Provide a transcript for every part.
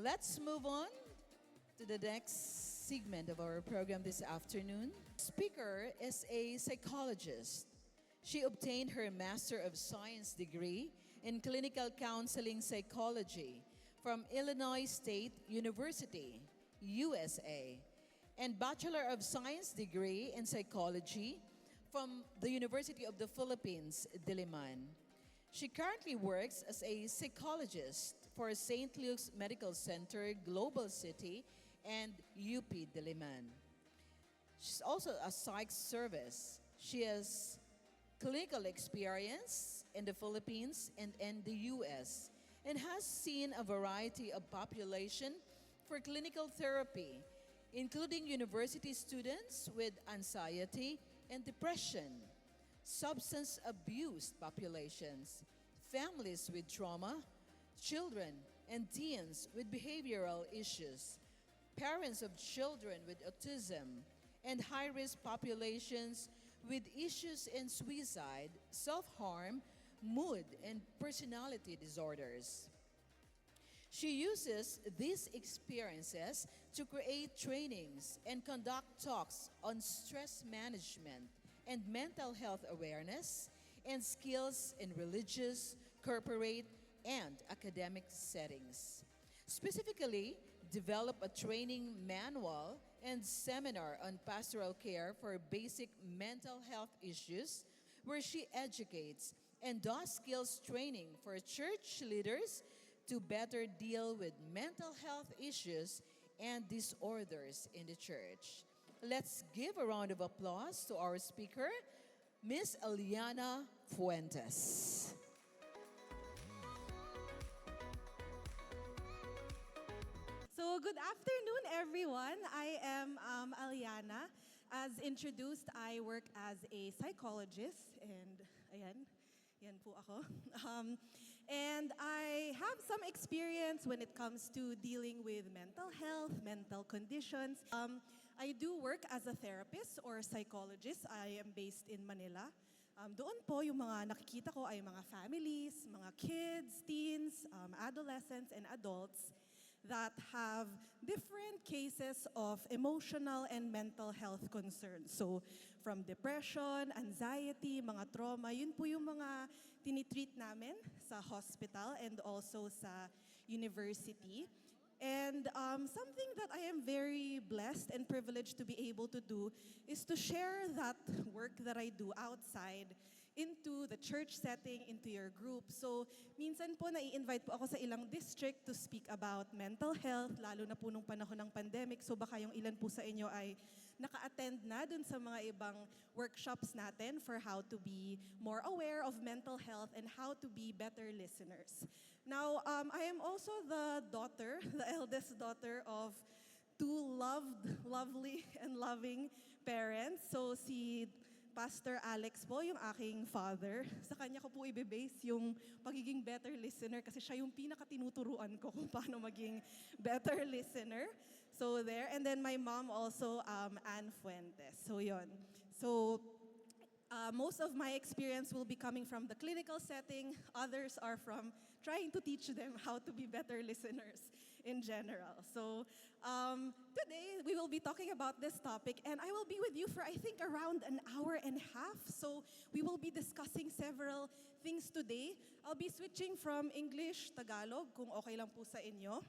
Let's move on to the next segment of our program this afternoon. Speaker is a psychologist. She obtained her Master of Science degree in Clinical Counseling Psychology from Illinois State University, USA, and Bachelor of Science degree in Psychology from the University of the Philippines, Diliman. She currently works as a psychologist for St. Luke's Medical Center, Global City, and UP Diliman. She's also a psych service. She has clinical experience in the Philippines and in the US and has seen a variety of population for clinical therapy, including university students with anxiety and depression, substance abuse populations, families with trauma, children and teens with behavioral issues, parents of children with autism, and high-risk populations with issues in suicide, self-harm, mood, and personality disorders. She uses these experiences to create trainings and conduct talks on stress management and mental health awareness and skills in religious, corporate, and academic settings. Specifically, develop a training manual and seminar on pastoral care for basic mental health issues where she educates and does skills training for church leaders to better deal with mental health issues and disorders in the church. Let's give a round of applause to our speaker, Miss Eliana Fuentes. So, good afternoon, everyone. I am Aliana. As introduced, I work as a psychologist, and yan po ako. And I have some experience when it comes to dealing with mental health, mental conditions. I do work as a therapist or psychologist. I am based in Manila. Doon po yung mga nakikita ko ay mga families, mga kids, teens, adolescents, and adults that have different cases of emotional and mental health concerns. So, from depression, anxiety, mga trauma, yun po yung mga tinitreat namin sa hospital and also sa university. And something that I am very blessed and privileged to be able to do is to share that work that I do outside into the church setting, into your group. So, minsan po nai-invite po ako sa ilang district to speak about mental health, lalo na po nung panahon ng pandemic. So, baka yung ilan po sa inyo ay naka-attend na dun sa mga ibang workshops natin for how to be more aware of mental health and how to be better listeners. Now, I am also the daughter, the eldest daughter of two lovely, and loving parents. So, si Pastor Alex po, yung aking father. Sa kanya ko po i-base yung pagiging better listener kasi siya yung pinaka-tinuturuan ko kung paano maging better listener. So there. And then my mom also, Ann Fuentes. So yon. So most of my experience will be coming from the clinical setting. Others are from trying to teach them how to be better listeners in general. So today we will be talking about this topic and I will be with you for I think around an hour and a half. So we will be discussing several things today. I'll be switching from English, Tagalog, kung okay lang po sa inyo.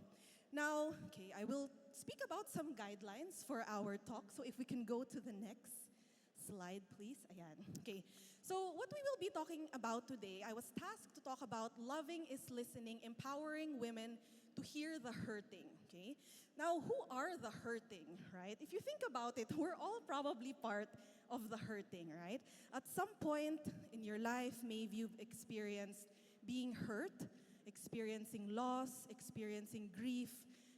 Now, okay, I will speak about some guidelines for our talk. So if we can go to the next slide, please. Ayan. Okay. So what we will be talking about today, I was tasked to talk about loving is listening, empowering women to hear the hurting. Okay. Now, who are the hurting, right? If you think about it, we're all probably part of the hurting, right? At some point in your life, maybe you've experienced being hurt, experiencing loss, experiencing grief,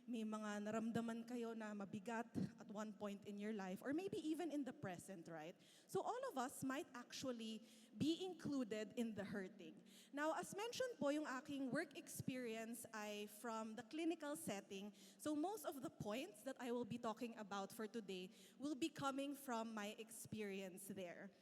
may mga naramdaman kayo na mabigat at one point in your life, or maybe even in the present, right? So all of us might actually be included in the hurting. Now, as mentioned po, yung aking work experience ay from the clinical setting. So most of the points that I will be talking about for today will be coming from my experience there.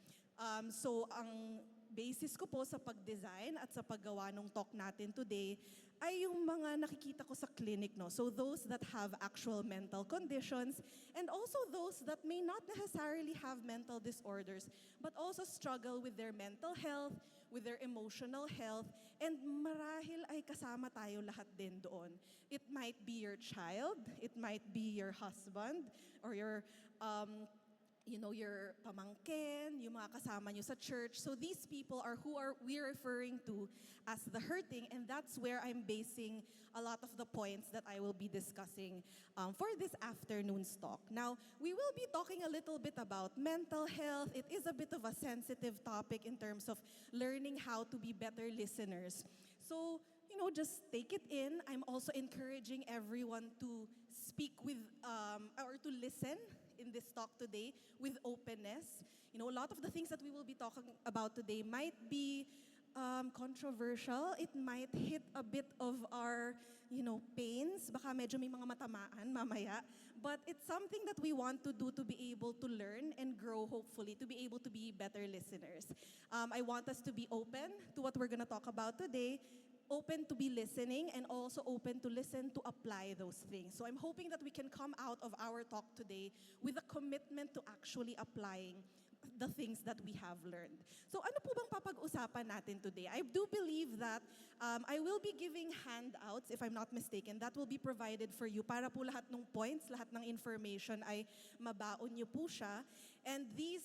So ang basis ko po sa pag-design at sa paggawa ng talk natin today ay yung mga nakikita ko sa clinic, no? So those that have actual mental conditions and also those that may not necessarily have mental disorders but also struggle with their mental health, with their emotional health, and marahil ay kasama tayo lahat din doon. It might be your child, it might be your husband, or your your pamangkin, yung mga kasama nyo sa church. So these people are who are we referring to as the hurting, and that's where I'm basing a lot of the points that I will be discussing for this afternoon's talk. Now, we will be talking a little bit about mental health. It is a bit of a sensitive topic in terms of learning how to be better listeners. So, just take it in. I'm also encouraging everyone to speak with, or to listen in this talk today with openness. A lot of the things that we will be talking about today might be controversial. It might hit a bit of our, pains. Baka medyo may mga matamaan mamaya. But it's something that we want to do to be able to learn and grow, hopefully, to be able to be better listeners. I want us to be open to what we're going to talk about today, open to be listening, and also open to listen to apply those things. So I'm hoping that we can come out of our talk today with a commitment to actually applying the things that we have learned. So ano po bang papag-usapan natin today? I do believe that I will be giving handouts, if I'm not mistaken, that will be provided for you para po lahat ng points, lahat ng information ay mabaon niyo po siya. And these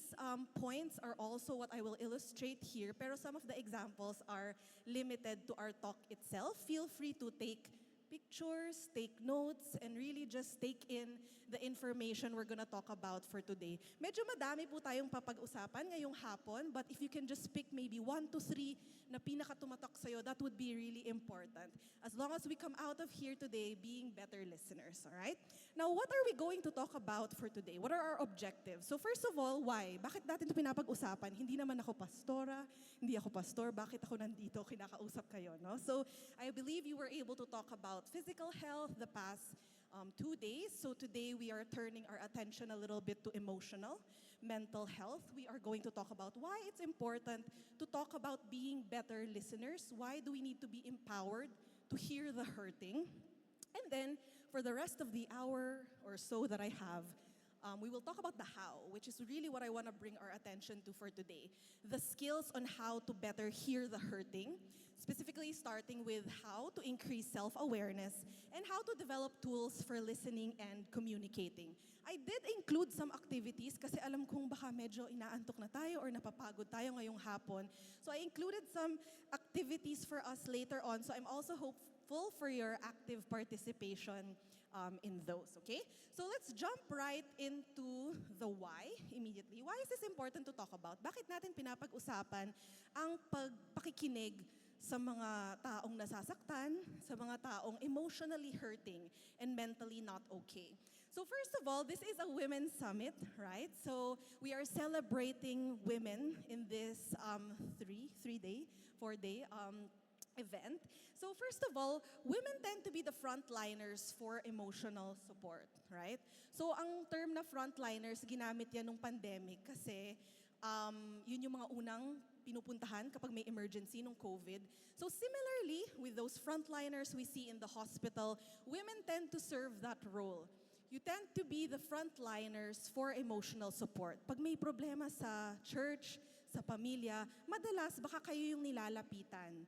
points are also what I will illustrate here, pero some of the examples are limited to our talk itself. Feel free to take pictures, take notes, and really just take in the information we're gonna talk about for today. Medyo madami po tayong papag-usapan ngayong hapon, but if you can just pick maybe 1 to 3 na pinakatumatak sa'yo, that would be really important. As long as we come out of here today being better listeners, all right? Now, what are we going to talk about for today? What are our objectives? So first of all, why? Bakit natin ito pinapag-usapan? Hindi naman ako pastora, hindi ako pastor, bakit ako nandito, kinakausap kayo, no? So I believe you were able to talk about physical health the past 2 days. So today we are turning our attention a little bit to emotional, mental health. We are going to talk about why it's important to talk about being better listeners. Why do we need to be empowered to hear the hurting? And then for the rest of the hour or so that I have, we will talk about the how, which is really what I want to bring our attention to for today. The skills on how to better hear the hurting, specifically starting with how to increase self-awareness and how to develop tools for listening and communicating. I did include some activities kasi alam kong baka medyo inaantok na tayo or napapagod tayo ngayong hapon. So I included some activities for us later on. So I'm also hopeful for your active participation in those, okay? So let's jump right into the why immediately. Why is this important to talk about? Bakit natin pinapag-usapan ang pagpakikinig sa mga taong nasasaktan, sa mga taong emotionally hurting and mentally not okay? So first of all, this is a women's summit, right? So we are celebrating women in this 4-day event. So first of all, women tend to be the frontliners for emotional support, right? So ang term na frontliners, ginamit yan nung pandemic kasi yun yung mga unang pinupuntahan kapag may emergency nung COVID. So similarly, with those frontliners we see in the hospital, women tend to serve that role. You tend to be the frontliners for emotional support. Pag may problema sa church, sa pamilya, madalas baka kayo yung nilalapitan.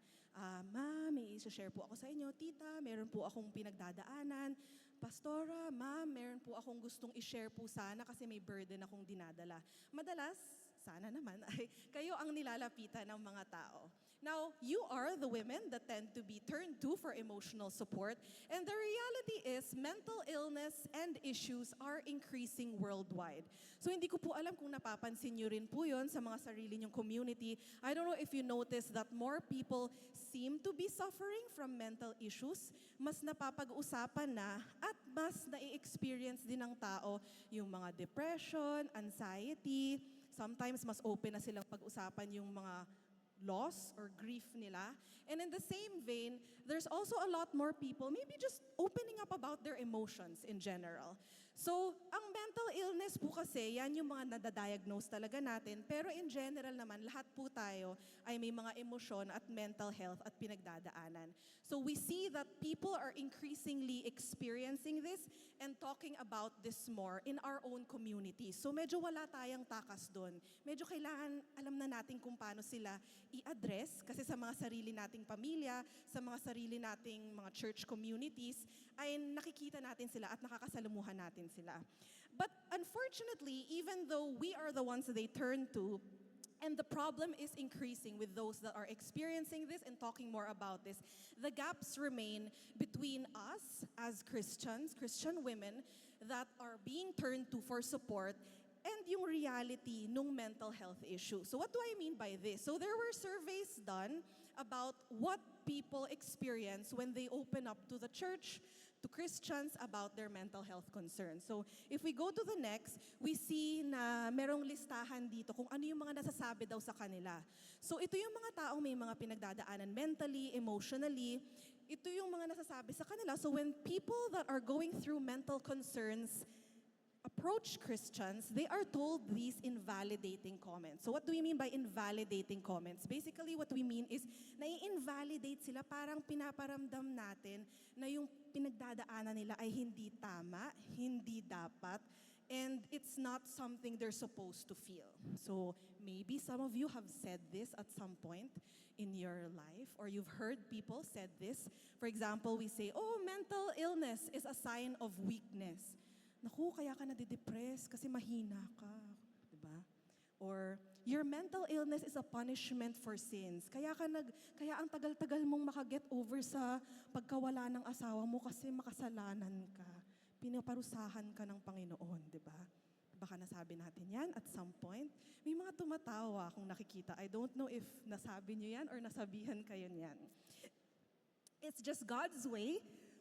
Ma'am, may i-share po ako sa inyo. Tita, meron po akong pinagdadaanan. Pastora, ma'am, meron po akong gustong i-share po sana kasi may burden akong dinadala. Madalas, sana naman, ay kayo ang nilalapitan ng mga tao. Now, you are the women that tend to be turned to for emotional support. And the reality is, mental illness and issues are increasing worldwide. So hindi ko po alam kung napapansin nyo rin po yun sa mga sarili nyong community. I don't know if you notice that more people seem to be suffering from mental issues. Mas napapag-usapan na at mas nai-experience din ng tao yung mga depression, anxiety. Sometimes mas open na silang pag-usapan yung mga loss or grief nila. And in the same vein, there's also a lot more people maybe just opening up about their emotions in general. So, ang mental illness po kasi, yan yung mga nadadiagnose talaga natin. Pero in general naman, lahat po tayo ay may mga emosyon at mental health at pinagdadaanan. So we see that people are increasingly experiencing this and talking about this more in our own community. So medyo wala tayong takas doon. Medyo kailangan alam na natin kung paano sila i-address kasi sa mga sarili nating pamilya, sa mga sarili nating mga church communities, ay nakikita natin sila at nakakasalamuhan natin sila. But unfortunately, even though we are the ones that they turn to, and the problem is increasing with those that are experiencing this and talking more about this, the gaps remain between us as Christians, Christian women, that are being turned to for support, and yung reality ng mental health issue. So what do I mean by this? So there were surveys done about what people experience when they open up to the church, to Christians about their mental health concerns. So if we go to the next, we see na merong listahan dito kung ano yung mga nasasabi daw sa kanila. So ito yung mga taong may mga pinagdadaanan mentally, emotionally. Ito yung mga nasasabi sa kanila. So when people that are going through mental concerns approach Christians, they are told these invalidating comments. So what do we mean by invalidating comments? Basically, what we mean is nai-invalidate sila, parang pinaparamdam natin na yung pinagdadaanan nila ay hindi tama, hindi dapat, and it's not something they're supposed to feel. So maybe some of you have said this at some point in your life, or you've heard people said this. For example, we say, oh, mental illness is a sign of weakness. Naku, kaya ka nadidepress kasi mahina ka, di ba? Or your mental illness is a punishment for sins. Kaya ang tagal-tagal mong makaget over sa pagkawala ng asawa mo kasi makasalanan ka. Pinaparusahan ka ng Panginoon, di ba? Baka nasabi natin yan at some point. May mga tumatawa kung nakikita. I don't know if nasabi niyo yan or nasabihan kayo niyan. It's just God's way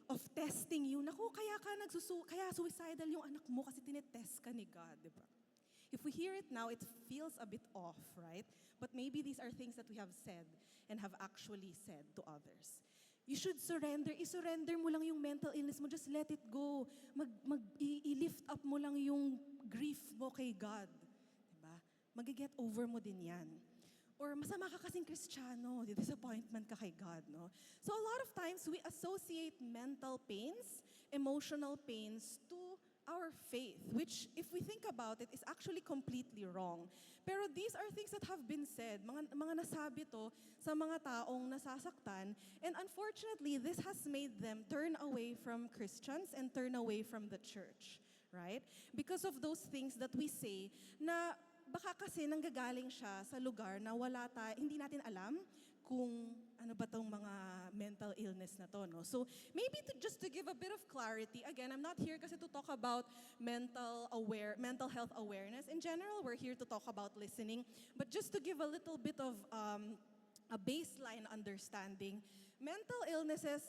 of testing you. Naku, kaya suicidal yung anak mo kasi tinetest ka ni God, di ba? If we hear it now, it feels a bit off, right? But maybe these are things that we have said and have actually said to others. You should surrender. I-surrender mo lang yung mental illness mo. Just let it go. I-lift up mo lang yung grief mo kay God. Diba? Mag-get over mo din yan. Or masama ka kasing Kristiyano, disappointment ka kay God, no? So a lot of times, we associate mental pains, emotional pains to our faith, which, if we think about it, is actually completely wrong. Pero these are things that have been said, mga nasabi to sa mga taong nasasaktan, and unfortunately, this has made them turn away from Christians and turn away from the church, right? Because of those things that we say na baka kasi nanggagaling siya sa lugar na hindi natin alam kung ano ba tong mga mental illness na to, no? So maybe just to give a bit of clarity, again, I'm not here kasi to talk about mental health awareness. In general, we're here to talk about listening. But just to give a little bit of a baseline understanding, mental illnesses,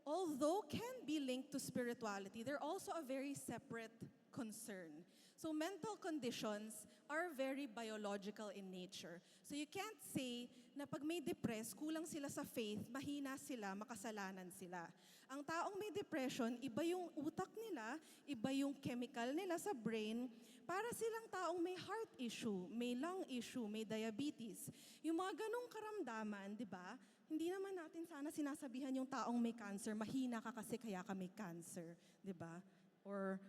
although can be linked to spirituality, they're also a very separate concern. So mental conditions are very biological in nature. So you can't say na pag may depressed, kulang sila sa faith, mahina sila, makasalanan sila. Ang taong may depression, iba yung utak nila, iba yung chemical nila sa brain, para silang taong may heart issue, may lung issue, may diabetes. Yung mga ganong karamdaman, di ba? Hindi naman natin sana sinasabihan yung taong may cancer, mahina ka kasi kaya ka may cancer, di ba? Or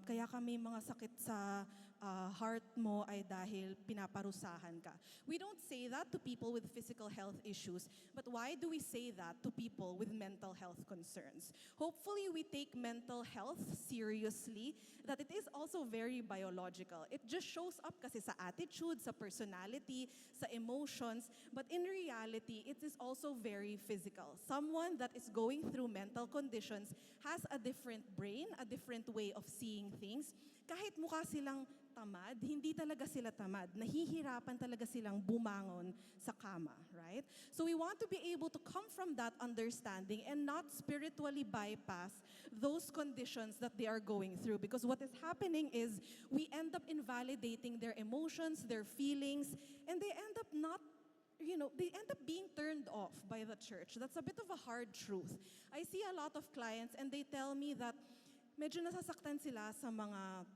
kaya ka may mga sakit sa heart mo ay dahil pinaparusahan ka. We don't say that to people with physical health issues, but why do we say that to people with mental health concerns? Hopefully, we take mental health seriously, that it is also very biological. It just shows up kasi sa attitude, sa personality, sa emotions, but in reality, it is also very physical. Someone that is going through mental conditions has a different brain, a different way of seeing things. Kahit mukha silang tamad, hindi talaga sila tamad. Nahihirapan talaga silang bumangon sa kama, right? So we want to be able to come from that understanding and not spiritually bypass those conditions that they are going through. Because what is happening is we end up invalidating their emotions, their feelings, and they end up not they end up being turned off by the church. That's a bit of a hard truth. I see a lot of clients and they tell me that medyo nasasaktan sila sa mga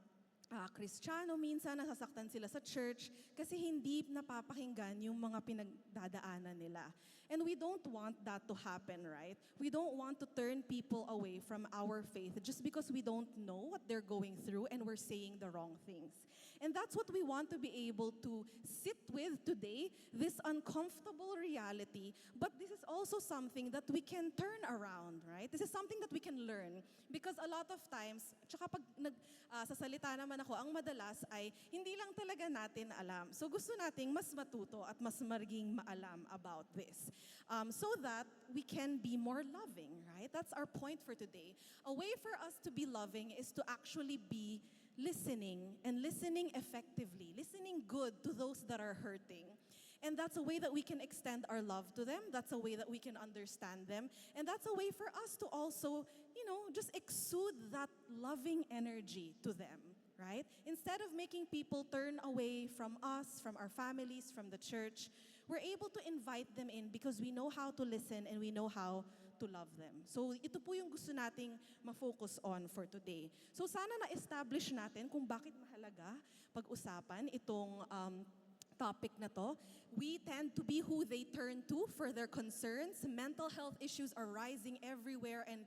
Kristiyano minsan, nasasaktan sila sa church kasi hindi napapakinggan yung mga pinagdadaanan nila. And we don't want that to happen, right? We don't want to turn people away from our faith just because we don't know what they're going through and we're saying the wrong things. And that's what we want to be able to sit with today, this uncomfortable reality, but this is also something that we can turn around, right? This is something that we can learn because a lot of times, tsaka pag sasalita naman ako, ang madalas ay hindi lang talaga natin alam. So gusto nating mas matuto at mas maging maalam about this. So that we can be more loving, right? That's our point for today. A way for us to be loving is to actually be listening and listening effectively, listening good to those that are hurting. And that's a way that we can extend our love to them. That's a way that we can understand them. And that's a way for us to also, just exude that loving energy to them, right? Instead of making people turn away from us, from our families, from the church, we're able to invite them in because we know how to listen and we know how to love them. So ito po yung gusto nating ma-focus on for today. So sana na-establish natin kung bakit mahalaga pag-usapan itong topic na to. We tend to be who they turn to for their concerns. Mental health issues are rising everywhere and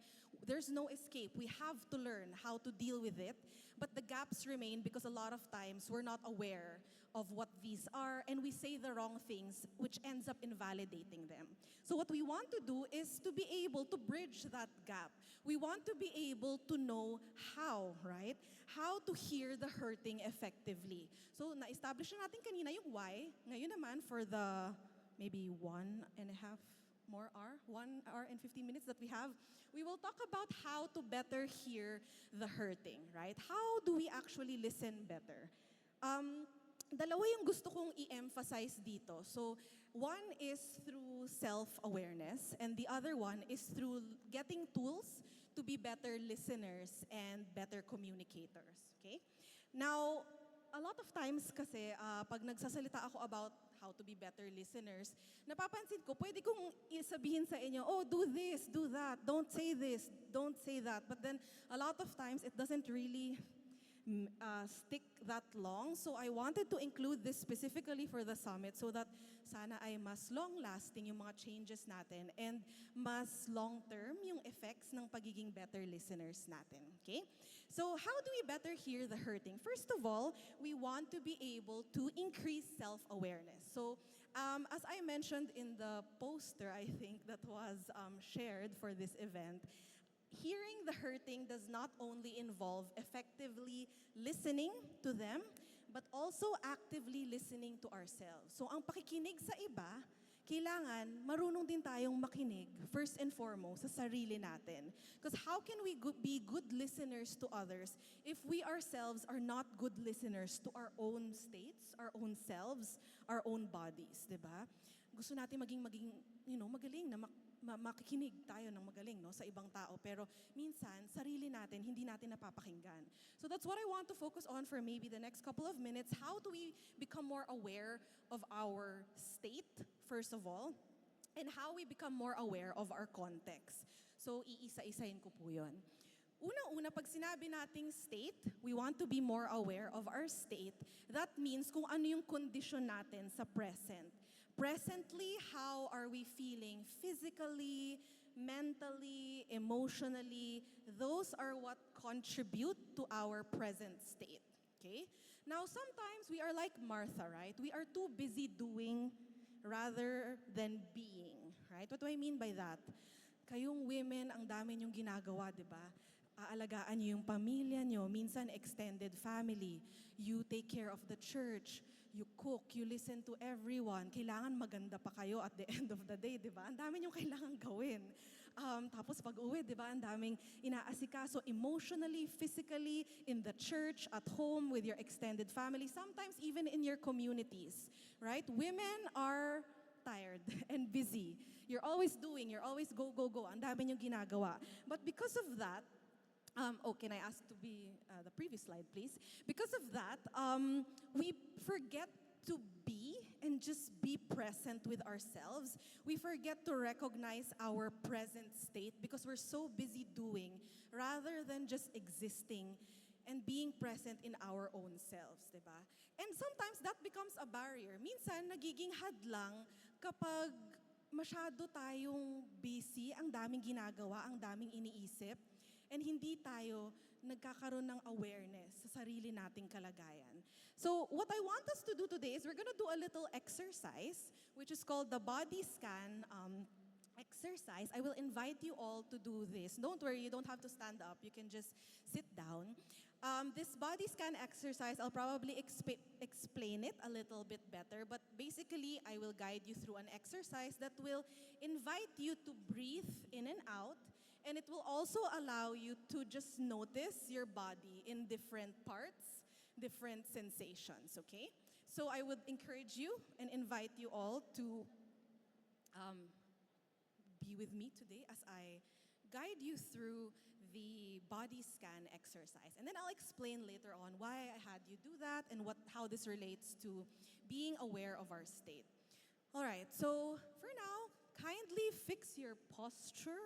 there's no escape. We have to learn how to deal with it. But the gaps remain because a lot of times we're not aware of what these are and we say the wrong things which ends up invalidating them. So what we want to do is to be able to bridge that gap. We want to be able to know how, right? How to hear the hurting effectively. So na-establish na natin kanina yung why. Ngayon naman for the maybe 1.5 1 hour and 15 minutes that we have, we will talk about how to better hear the hurting, right? How do we actually listen better? Dalawa yung gusto kong i-emphasize dito. So, one is through self-awareness and the other one is through getting tools to be better listeners and better communicators, okay? Now, a lot of times kasi pag nagsasalita ako about how to be better listeners, napapansin ko, pwede kong isabihin sa inyo, oh, do this, do that, don't say this, don't say that. But then, a lot of times, it doesn't really stick that long. So I wanted to include this specifically for the summit so that sana ay mas long-lasting yung mga changes natin and mas long-term yung effects ng pagiging better listeners natin. Okay? So how do we better hear the hurting? First of all, we want to be able to increase self-awareness. So as I mentioned in the poster, I think that was shared for this event, hearing the hurting does not only involve effectively listening to them, but also actively listening to ourselves. So ang pakikinig sa iba, kailangan marunong din tayong makinig, first and foremost, sa sarili natin. Because how can we be good listeners to others if we ourselves are not good listeners to our own states, our own selves, our own bodies, di ba? Gusto natin maging magaling na makikinig tayo ng magaling sa ibang tao. Pero minsan, sarili natin, hindi natin napapakinggan. So that's what I want to focus on for maybe the next couple of minutes. How do we become more aware of our state, first of all, and how we become more aware of our context. So iisa-isahin ko po yun. Una-una, pag sinabi nating state, we want to be more aware of our state. That means kung ano yung condition natin sa present. Presently, how are we feeling physically, mentally, emotionally? Those are what contribute to our present state, okay? Now, sometimes we are like Martha, right? We are too busy doing rather than being, right? What do I mean by that? Kayong women, ang dami niyong ginagawa, di ba? Aalagaan niyo yung pamilya niyo, minsan extended family. You take care of the church. You cook, you listen to everyone. Kailangan maganda pa kayo at the end of the day, di ba? Ang dami niyong kailangan gawin. Tapos pag-uwi, di ba? Ang daming inaasikaso emotionally, physically, in the church, at home, with your extended family, sometimes even in your communities, right? Women are tired and busy. You're always doing, you're always go, go, go. Ang dami niyong ginagawa. But because of that, can I ask to be the previous slide, please? Because of that, we forget to be and just be present with ourselves, we forget to recognize our present state because we're so busy doing rather than just existing and being present in our own selves, di ba? And sometimes that becomes a barrier. Minsan, nagiging hadlang kapag masyado tayong busy, ang daming ginagawa, ang daming iniisip, and hindi tayo nagkakaroon ng awareness sa sarili nating kalagayan. So what I want us to do today is we're gonna do a little exercise, which is called the body scan exercise. I will invite you all to do this. Don't worry, you don't have to stand up. You can just sit down. This body scan exercise, I'll probably explain it a little bit better, but basically, I will guide you through an exercise that will invite you to breathe in and out, and it will also allow you to just notice your body in different parts, different sensations, okay? So I would encourage you and invite you all to be with me today as I guide you through the body scan exercise. And then I'll explain later on why I had you do that and how this relates to being aware of our state. All right, so for now, kindly fix your posture.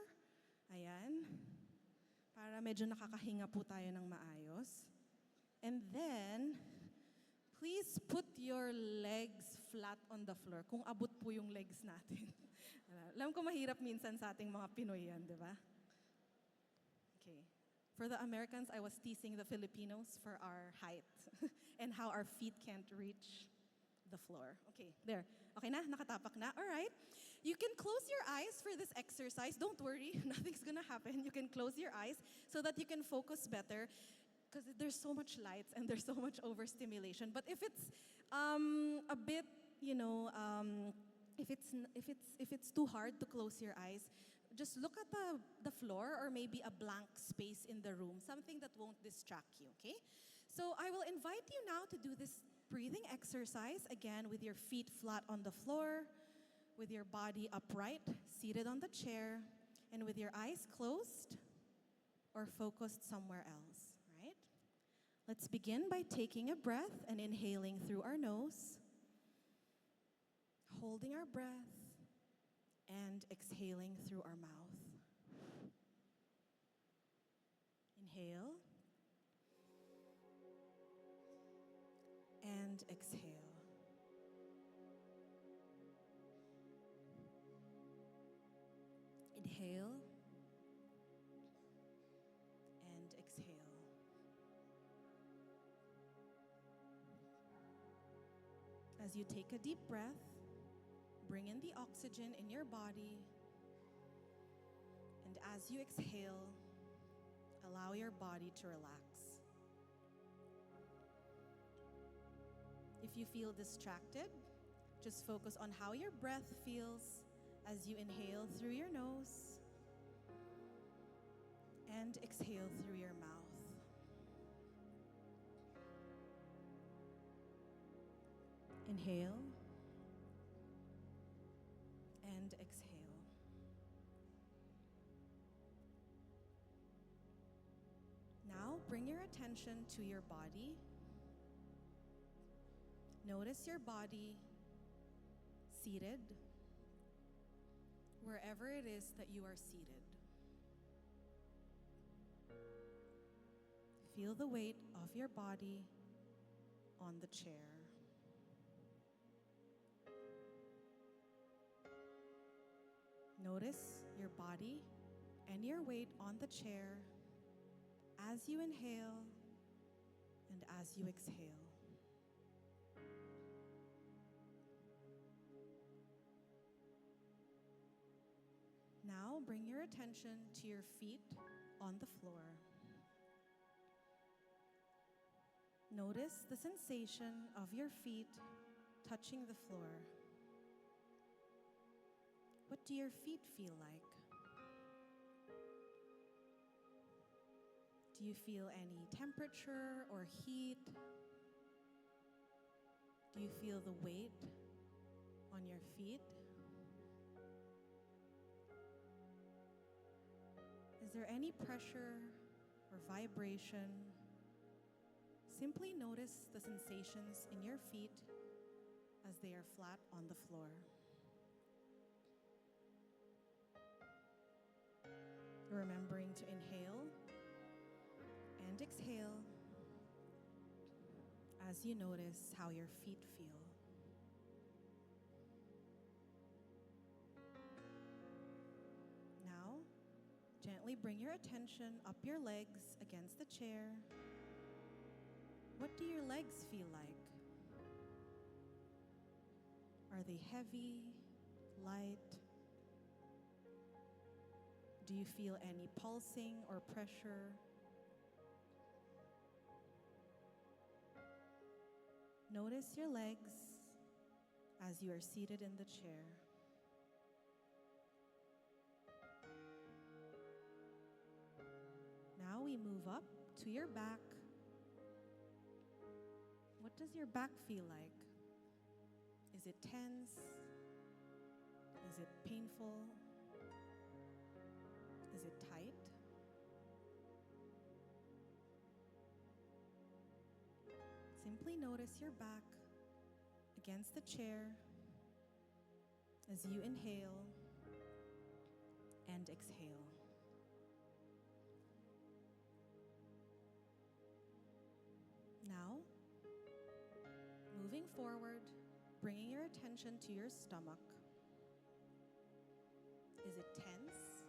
Ayan. Para medyo nakakahinga po tayo ng maayos. And then, please put your legs flat on the floor. Kung abot po yung legs natin. Alam ko mahirap minsan sa ating mga Pinoy yan, di ba? Okay. For the Americans, I was teasing the Filipinos for our height and how our feet can't reach the floor. Okay, there. Okay na? Nakatapak na? All right. You can close your eyes for this exercise. Don't worry, nothing's gonna happen. You can close your eyes so that you can focus better because there's so much lights and there's so much overstimulation. But if it's a bit, if it's too hard to close your eyes, just look at the floor or maybe a blank space in the room, something that won't distract you, okay? So I will invite you now to do this breathing exercise, again with your feet flat on the floor, with your body upright, seated on the chair, and with your eyes closed or focused somewhere else, right? Let's begin by taking a breath and inhaling through our nose, holding our breath, and exhaling through our mouth. Inhale. And exhale. Inhale. And exhale. As you take a deep breath, bring in the oxygen in your body, and as you exhale, allow your body to relax. If you feel distracted, just focus on how your breath feels as you inhale through your nose and exhale through your mouth. Inhale. And exhale. Now bring your attention to your body. Notice your body seated, wherever it is that you are seated. Feel the weight of your body on the chair. Notice your body and your weight on the chair as you inhale and as you exhale. Now bring your attention to your feet on the floor. Notice the sensation of your feet touching the floor. What do your feet feel like? Do you feel any temperature or heat? Do you feel the weight on your feet? Is there any pressure or vibration? Simply notice the sensations in your feet as they are flat on the floor. Remembering to inhale and exhale as you notice how your feet feel. Now, gently bring your attention up your legs against the chair. What do your legs feel like? Are they heavy, light? Do you feel any pulsing or pressure? Notice your legs as you are seated in the chair. Now we move up to your back. What does your back feel like? Is it tense? Is it painful? Is it tight? Simply notice your back against the chair as you inhale and exhale. Now, moving forward, bringing your attention to your stomach. Is it tense?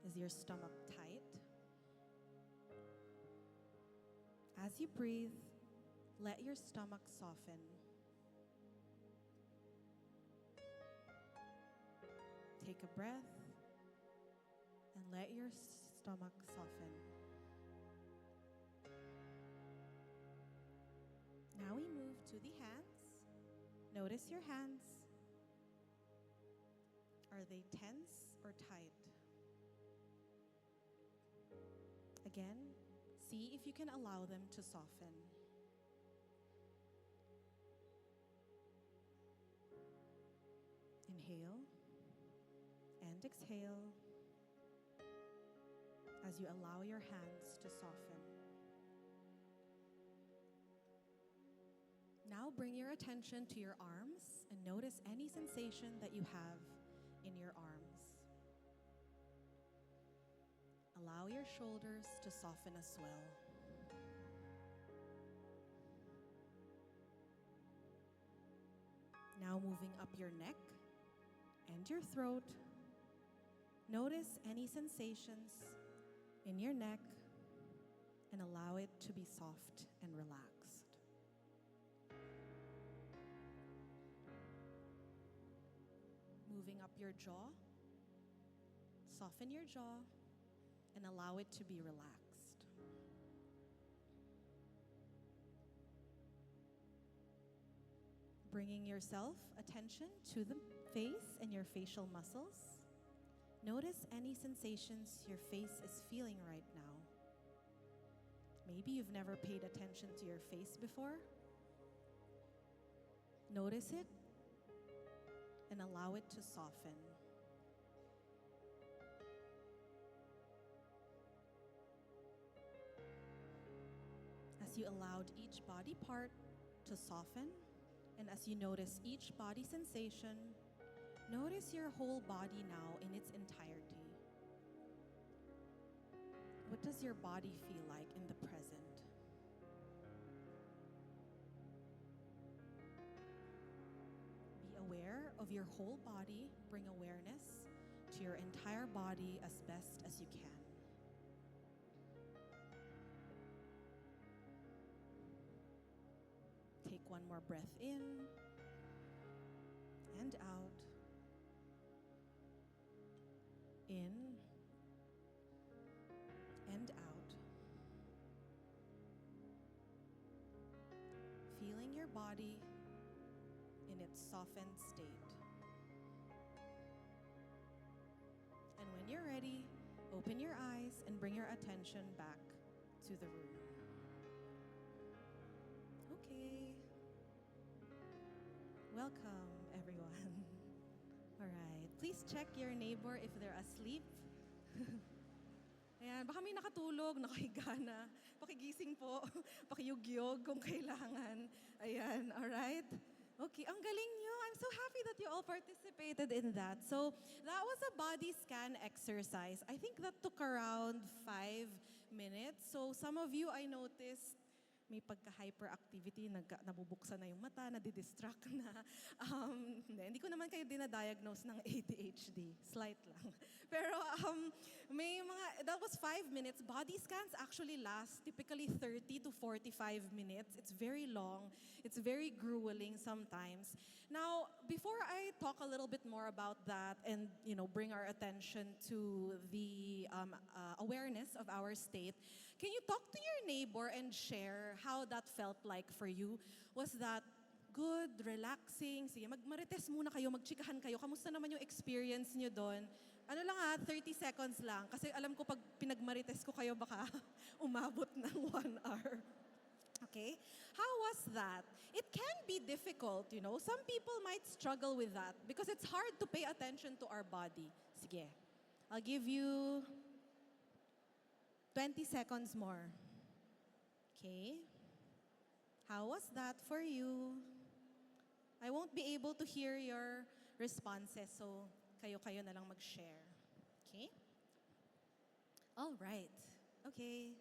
Is your stomach tight? As you breathe, let your stomach soften. Take a breath and let your stomach soften. Now we move to the hands. Notice your hands. Are they tense or tight? Again, see if you can allow them to soften. Inhale and exhale as you allow your hands to soften. Now bring your attention to your arms and notice any sensation that you have in your arms. Allow your shoulders to soften as well. Now moving up your neck and your throat. Notice any sensations in your neck and allow it to be soft and relaxed. Moving up your jaw. Soften your jaw and allow it to be relaxed. Bringing yourself attention to the face and your facial muscles. Notice any sensations your face is feeling right now. Maybe you've never paid attention to your face before. Notice it and allow it to soften. As you allowed each body part to soften, and as you notice each body sensation, notice your whole body now in its entirety. What does your body feel like in the present? Be aware of your whole body. Bring awareness to your entire body as best as you can. Take one more breath in and out. In and out. Feeling your body in its softened state. And when you're ready, open your eyes and bring your attention back to the room. Okay. Welcome, everyone. All right. Please check your neighbor if they're asleep. Ayan, baka may nakatulog, nakahiga na. Pakigising po, pakiyugyog kung kailangan. Ayan, all right? Okay, ang galing nyo. I'm so happy that you all participated in that. So, that was a body scan exercise. I think that took around 5 minutes. So, some of you, I noticed, may pagka-hyperactivity, nabubuksan na yung mata, nadidistract na. Hindi ko naman kayo dinadiagnose ng ADHD. Slight lang. Pero may mga, that was 5 minutes. Body scans actually last typically 30 to 45 minutes. It's very long. It's very grueling sometimes. Now, before I talk a little bit more about that and, bring our attention to the awareness of our state, can you talk to your neighbor and share how that felt like for you? Was that good, relaxing? Sige, magmarites muna kayo, magchikahan kayo. Kamusta naman yung experience nyo doon? Ano lang 30 seconds lang. Kasi alam ko pag pinagmarites ko kayo, baka umabot ng 1 hour. Okay? How was that? It can be difficult, Some people might struggle with that because it's hard to pay attention to our body. Sige, I'll give you 20 seconds more. Okay? How was that for you? I won't be able to hear your responses, so kayo-kayo na lang mag-share. Okay? All right. Okay.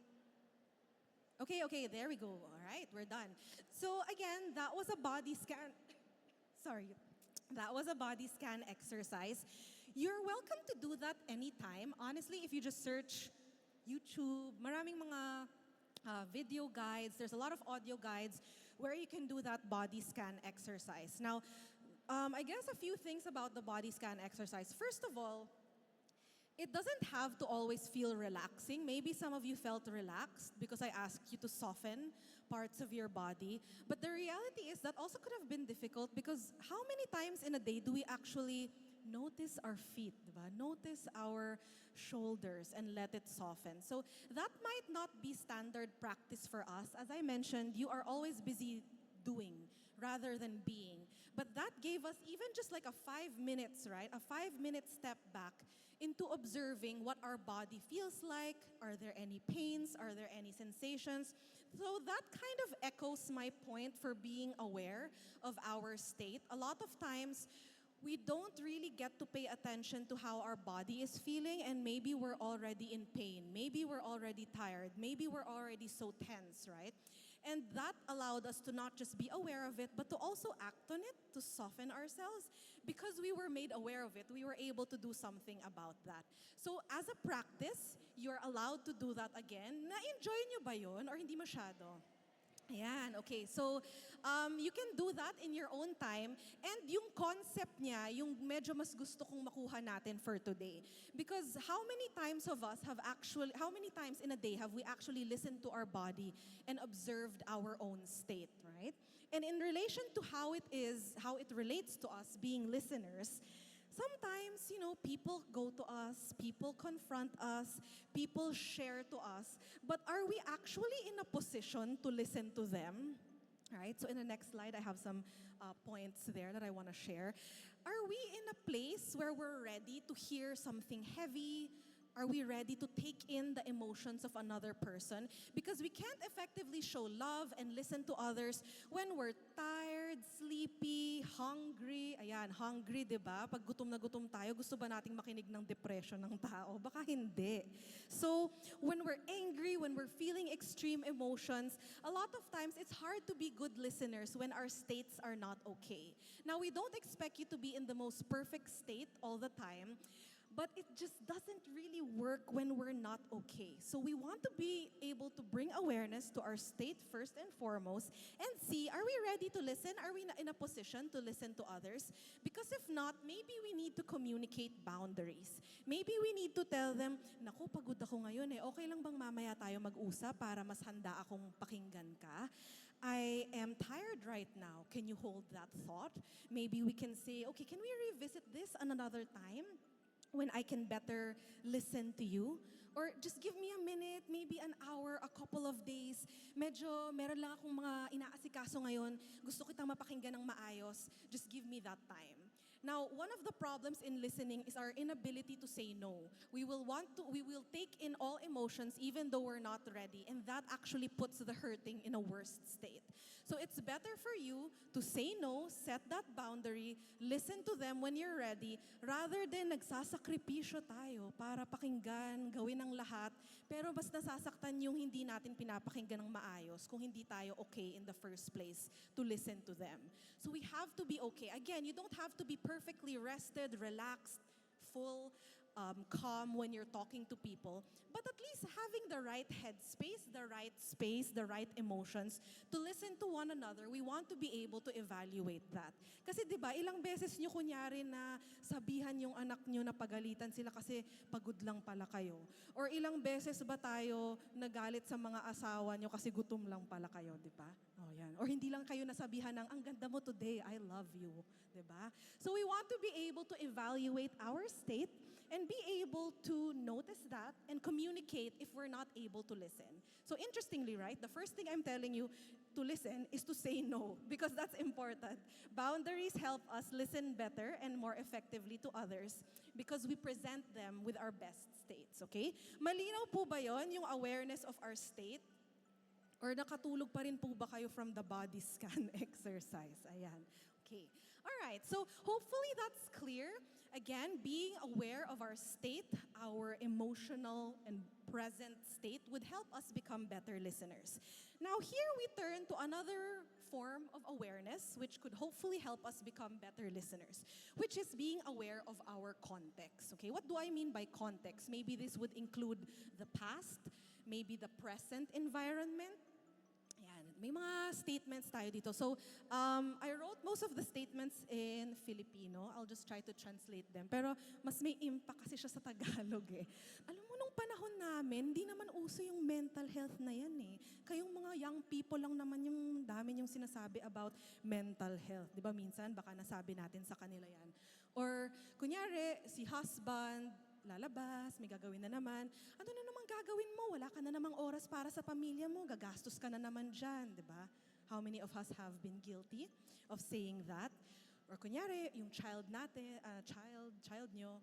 Okay, there we go. All right, we're done. So again, that was a body scan. Sorry. That was a body scan exercise. You're welcome to do that anytime. Honestly, if you just search YouTube, maraming mga video guides. There's a lot of audio guides where you can do that body scan exercise. Now, I guess a few things about the body scan exercise. First of all, it doesn't have to always feel relaxing. Maybe some of you felt relaxed because I asked you to soften parts of your body. But the reality is that also could have been difficult because how many times in a day do we actually notice our feet, diba? Notice our shoulders and let it soften. So that might not be standard practice for us. As I mentioned, you are always busy doing rather than being. But that gave us even just like a 5 minutes, right? A 5-minute step back into observing what our body feels like. Are there any pains? Are there any sensations? So that kind of echoes my point for being aware of our state. A lot of times, we don't really get to pay attention to how our body is feeling, and maybe we're already in pain. Maybe we're already tired. Maybe we're already so tense, right? And that allowed us to not just be aware of it, but to also act on it, to soften ourselves. Because we were made aware of it, we were able to do something about that. So as a practice, you're allowed to do that again. Na-enjoy nyo ba yun or hindi masyado? Ayan, okay. So, you can do that in your own time. And yung concept niya, yung medyo mas gusto kong makuha natin for today. Because how many times in a day have we actually listened to our body and observed our own state, right? And in relation to how it relates to us being listeners, sometimes, people go to us, people confront us, people share to us, but are we actually in a position to listen to them? Right? So in the next slide, I have some points there that I want to share. Are we in a place where we're ready to hear something heavy? Are we ready to take in the emotions of another person? Because we can't effectively show love and listen to others when we're tired, sleepy, hungry. Ayan, hungry, di ba? Pag gutom na gutom tayo, gusto ba nating makinig ng depression ng tao? Baka hindi. So, when we're angry, when we're feeling extreme emotions, a lot of times it's hard to be good listeners when our states are not okay. Now, we don't expect you to be in the most perfect state all the time, but it just doesn't really work when we're not okay. So we want to be able to bring awareness to our state first and foremost and see, are we ready to listen? Are we in a position to listen to others? Because if not, maybe we need to communicate boundaries. Maybe we need to tell them, naku, pagod ako ngayon eh. Okay lang bang mamaya tayo mag-usap para mas handa akong pakinggan ka? I am tired right now. Can you hold that thought? Maybe we can say, okay, can we revisit this another time? When I can better listen to you? Or just give me a minute, maybe an hour, a couple of days. Medyo meron lang akong mga inaasikaso ngayon. Gusto kitang mapakinggan ng maayos. Just give me that time. Now, one of the problems in listening is our inability to say no. We will take in all emotions even though we're not ready, and that actually puts the hurting in a worse state. So it's better for you to say no, set that boundary, listen to them when you're ready, rather than nagsasakripisyo tayo para pakinggan, gawin ang lahat, pero mas nasasaktan yung hindi natin pinapakinggan ng maayos kung hindi tayo okay in the first place to listen to them. So we have to be okay. Again, you don't have to be perfectly rested, relaxed, full, calm when you're talking to people, but at least having the right headspace, the right space, the right emotions to listen to one another. We want to be able to evaluate that. Kasi 'di ba, ilang beses nyo kunyari na sabihan yung anak nyo na pagalitan sila kasi pagod lang pala kayo. Or ilang beses ba tayo nagalit sa mga asawa nyo kasi gutom lang pala kayo, 'di ba? Oh, yan. Or hindi lang kayo nasabihan ng ang ganda mo today, I love you, 'di ba? So we want to be able to evaluate our state and be able to notice that and communicate if we're not able to listen. So interestingly, right, the first thing I'm telling you to listen is to say no, because that's important. Boundaries help us listen better and more effectively to others because we present them with our best states, okay? Malinaw po ba yon, yung awareness of our state? Or nakatulog pa rin po ba kayo from the body scan exercise? Ayan. Okay. All right. So hopefully that's clear. Again, being aware of our state, our emotional and present state would help us become better listeners. Now here we turn to another form of awareness which could hopefully help us become better listeners, which is being aware of our context. Okay, what do I mean by context? Maybe this would include the past, maybe the present environment. Ayan, may mga statements tayo dito. So, I wrote most of the statements in Filipino. I'll just try to translate them. Pero mas may impact kasi siya sa Tagalog eh. Alam mo, nung panahon namin, hindi naman uso yung mental health na yan eh. Kayong mga young people lang naman yung dami yung sinasabi about mental health. Di ba minsan, baka nasabi natin sa kanila yan. Or, kunyari, si husband, lalabas, may gagawin na naman. Ano na naman gagawin mo? Wala ka na namang oras para sa pamilya mo. Gagastos ka na naman dyan, di ba? How many of us have been guilty of saying that? Or kunyari, yung child natin, child nyo,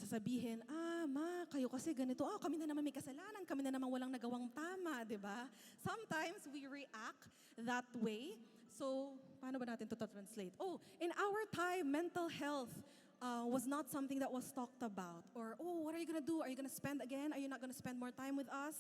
sasabihin, ma, kayo kasi ganito, kami na naman may kasalanan, kami na naman walang nagawang tama, di ba? Sometimes we react that way. So, paano ba natin to translate? In our time, mental health was not something that was talked about. Or, what are you gonna do? Are you gonna spend again? Are you not gonna spend more time with us?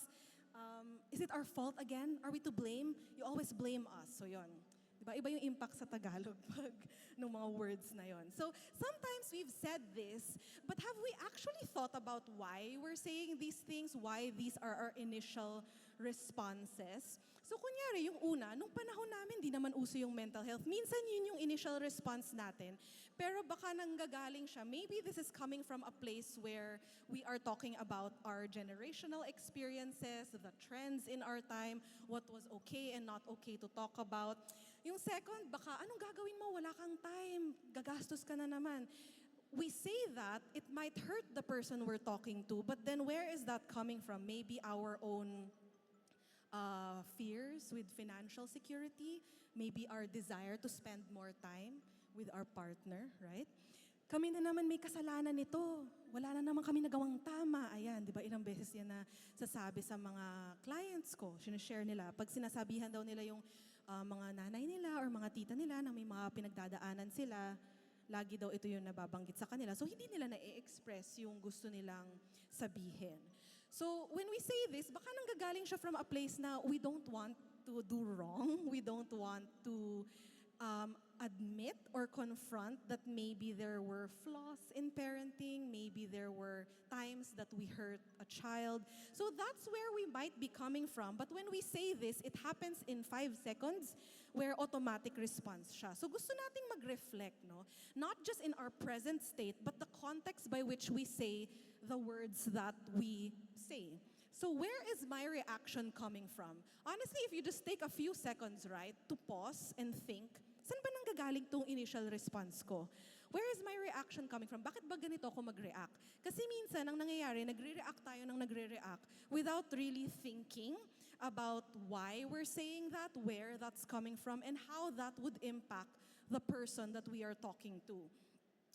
Is it our fault again? Are we to blame? You always blame us. So yon. Diba? Iba yung impact sa Tagalog pag ng mga words na yon. So sometimes we've said this, but have we actually thought about why we're saying these things? Why these are our initial responses? So kunyari, yung una, nung panahon namin, di naman uso yung mental health. Minsan yun yung initial response natin. Pero baka nanggagaling siya. Maybe this is coming from a place where we are talking about our generational experiences, the trends in our time, what was okay and not okay to talk about. Yung second, baka anong gagawin mo? Wala kang time. Gagastos ka na naman. We say that, it might hurt the person we're talking to, but then where is that coming from? Maybe our own fears with financial security, maybe our desire to spend more time with our partner, right? Kami na naman may kasalanan nito. Wala na naman kami nagawang tama. Ayan, di ba ilang beses yan na sasabi sa mga clients ko, sinishare nila. Pag sinasabihan daw nila yung mga nanay nila or mga tita nila na may mga pinagdadaanan sila, lagi daw ito yung nababanggit sa kanila. So hindi nila na-express yung gusto nilang sabihin. So when we say this, baka nanggagaling siya from a place na we don't want to do wrong. We don't want to admit or confront that maybe there were flaws in parenting, maybe there were times that we hurt a child. So that's where we might be coming from. But when we say this, it happens in 5 seconds where automatic response siya. So gusto nating mag-reflect, no? Not just in our present state, but the context by which we say the words that we say. So where is my reaction coming from? Honestly, if you just take a few seconds, right, to pause and think, saan ba nanggagaling tong initial response ko? Where is my reaction coming from? Bakit ba ganito ako mag-react? Kasi minsan, ang nangyayari, nagre-react tayo ng nagre-react without really thinking about why we're saying that, where that's coming from, and how that would impact the person that we are talking to.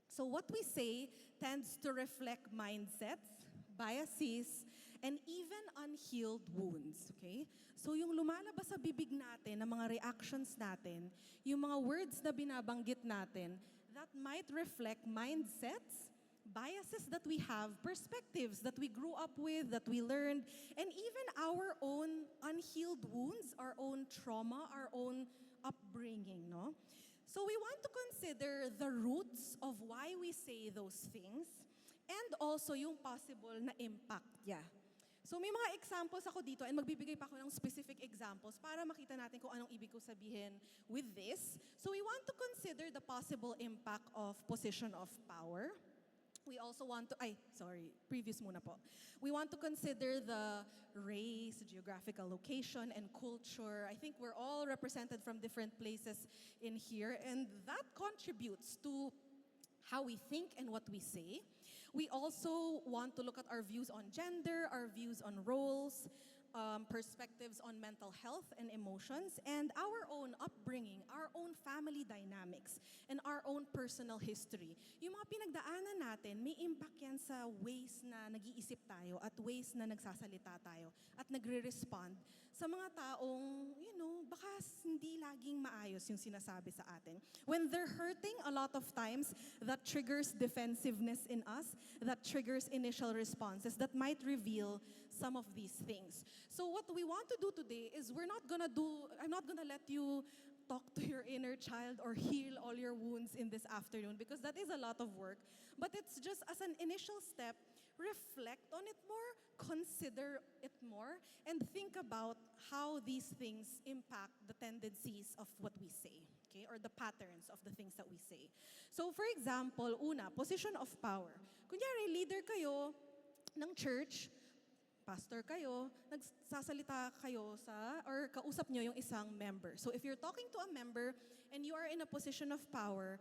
So what we say tends to reflect mindsets, biases, and even unhealed wounds, okay? So yung lumalabas sa bibig natin, ng mga reactions natin, yung mga words na binabanggit natin, that might reflect mindsets, biases that we have, perspectives that we grew up with, that we learned, and even our own unhealed wounds, our own trauma, our own upbringing, no? So we want to consider the roots of why we say those things and also yung possible na impact niya. So may mga examples ako dito and magbibigay pa ako ng specific examples para makita natin kung anong ibig ko sabihin with this. So we want to consider the possible impact of position of power. We also want to, previous muna po. We want to consider the race, geographical location, and culture. I think we're all represented from different places in here, and that contributes to how we think and what we say. We also want to look at our views on gender, our views on roles, perspectives on mental health and emotions, and our own upbringing, our own family dynamics, and our own personal history. Yung mga pinagdaanan natin, may impact yan sa ways na nag-iisip tayo at ways na nagsasalita tayo at nagre-respond sa mga taong, baka hindi laging maayos yung sinasabi sa atin. When they're hurting, a lot of times, that triggers defensiveness in us, that triggers initial responses that might reveal some of these things. So what we want to do today is I'm not gonna let you talk to your inner child or heal all your wounds in this afternoon because that is a lot of work. But it's just as an initial step, reflect on it more, consider it more, and think about how these things impact the tendencies of what we say, okay? Or the patterns of the things that we say. So for example, una, position of power. Kunyari, leader kayo ng church, pastor kayo, nagsasalita kayo or kausap nyo yung isang member. So if you're talking to a member and you are in a position of power,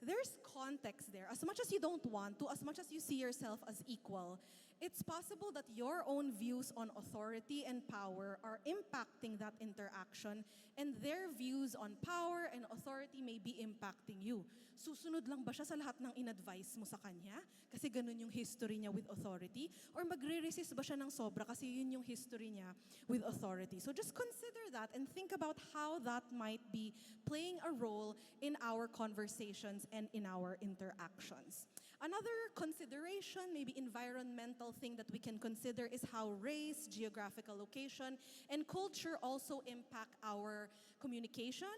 there's context there. As much as you don't want to, as much as you see yourself as equal, it's possible that your own views on authority and power are impacting that interaction, and their views on power and authority may be impacting you. Susunod lang ba siya sa lahat ng in-advise mo sa kanya? Kasi ganun yung history niya with authority? Or magre-resist ba siya ng sobra kasi yun yung history niya with authority? So just consider that and think about how that might be playing a role in our conversations and in our interactions. Another consideration, maybe environmental thing that we can consider is how race, geographical location, and culture also impact our communication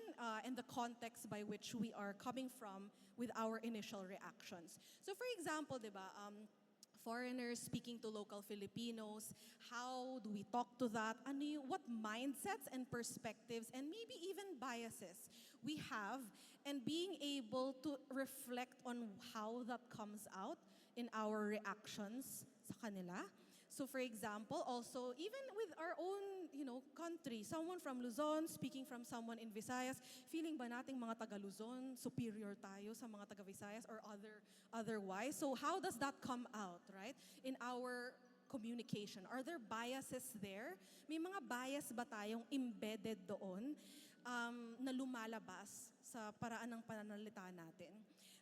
and the context by which we are coming from with our initial reactions. So for example, diba, foreigners speaking to local Filipinos, how do we talk to that? What mindsets and perspectives and maybe even biases we have, and being able to reflect on how that comes out in our reactions sa kanila. So for example, also, even with our own, country, someone from Luzon speaking from someone in Visayas, feeling ba nating mga taga-Luzon, superior tayo sa mga taga-Visayas or otherwise? So how does that come out, right? In our communication. Are there biases there? May mga bias ba tayong embedded doon na lumalabas sa paraan ng pananalita natin?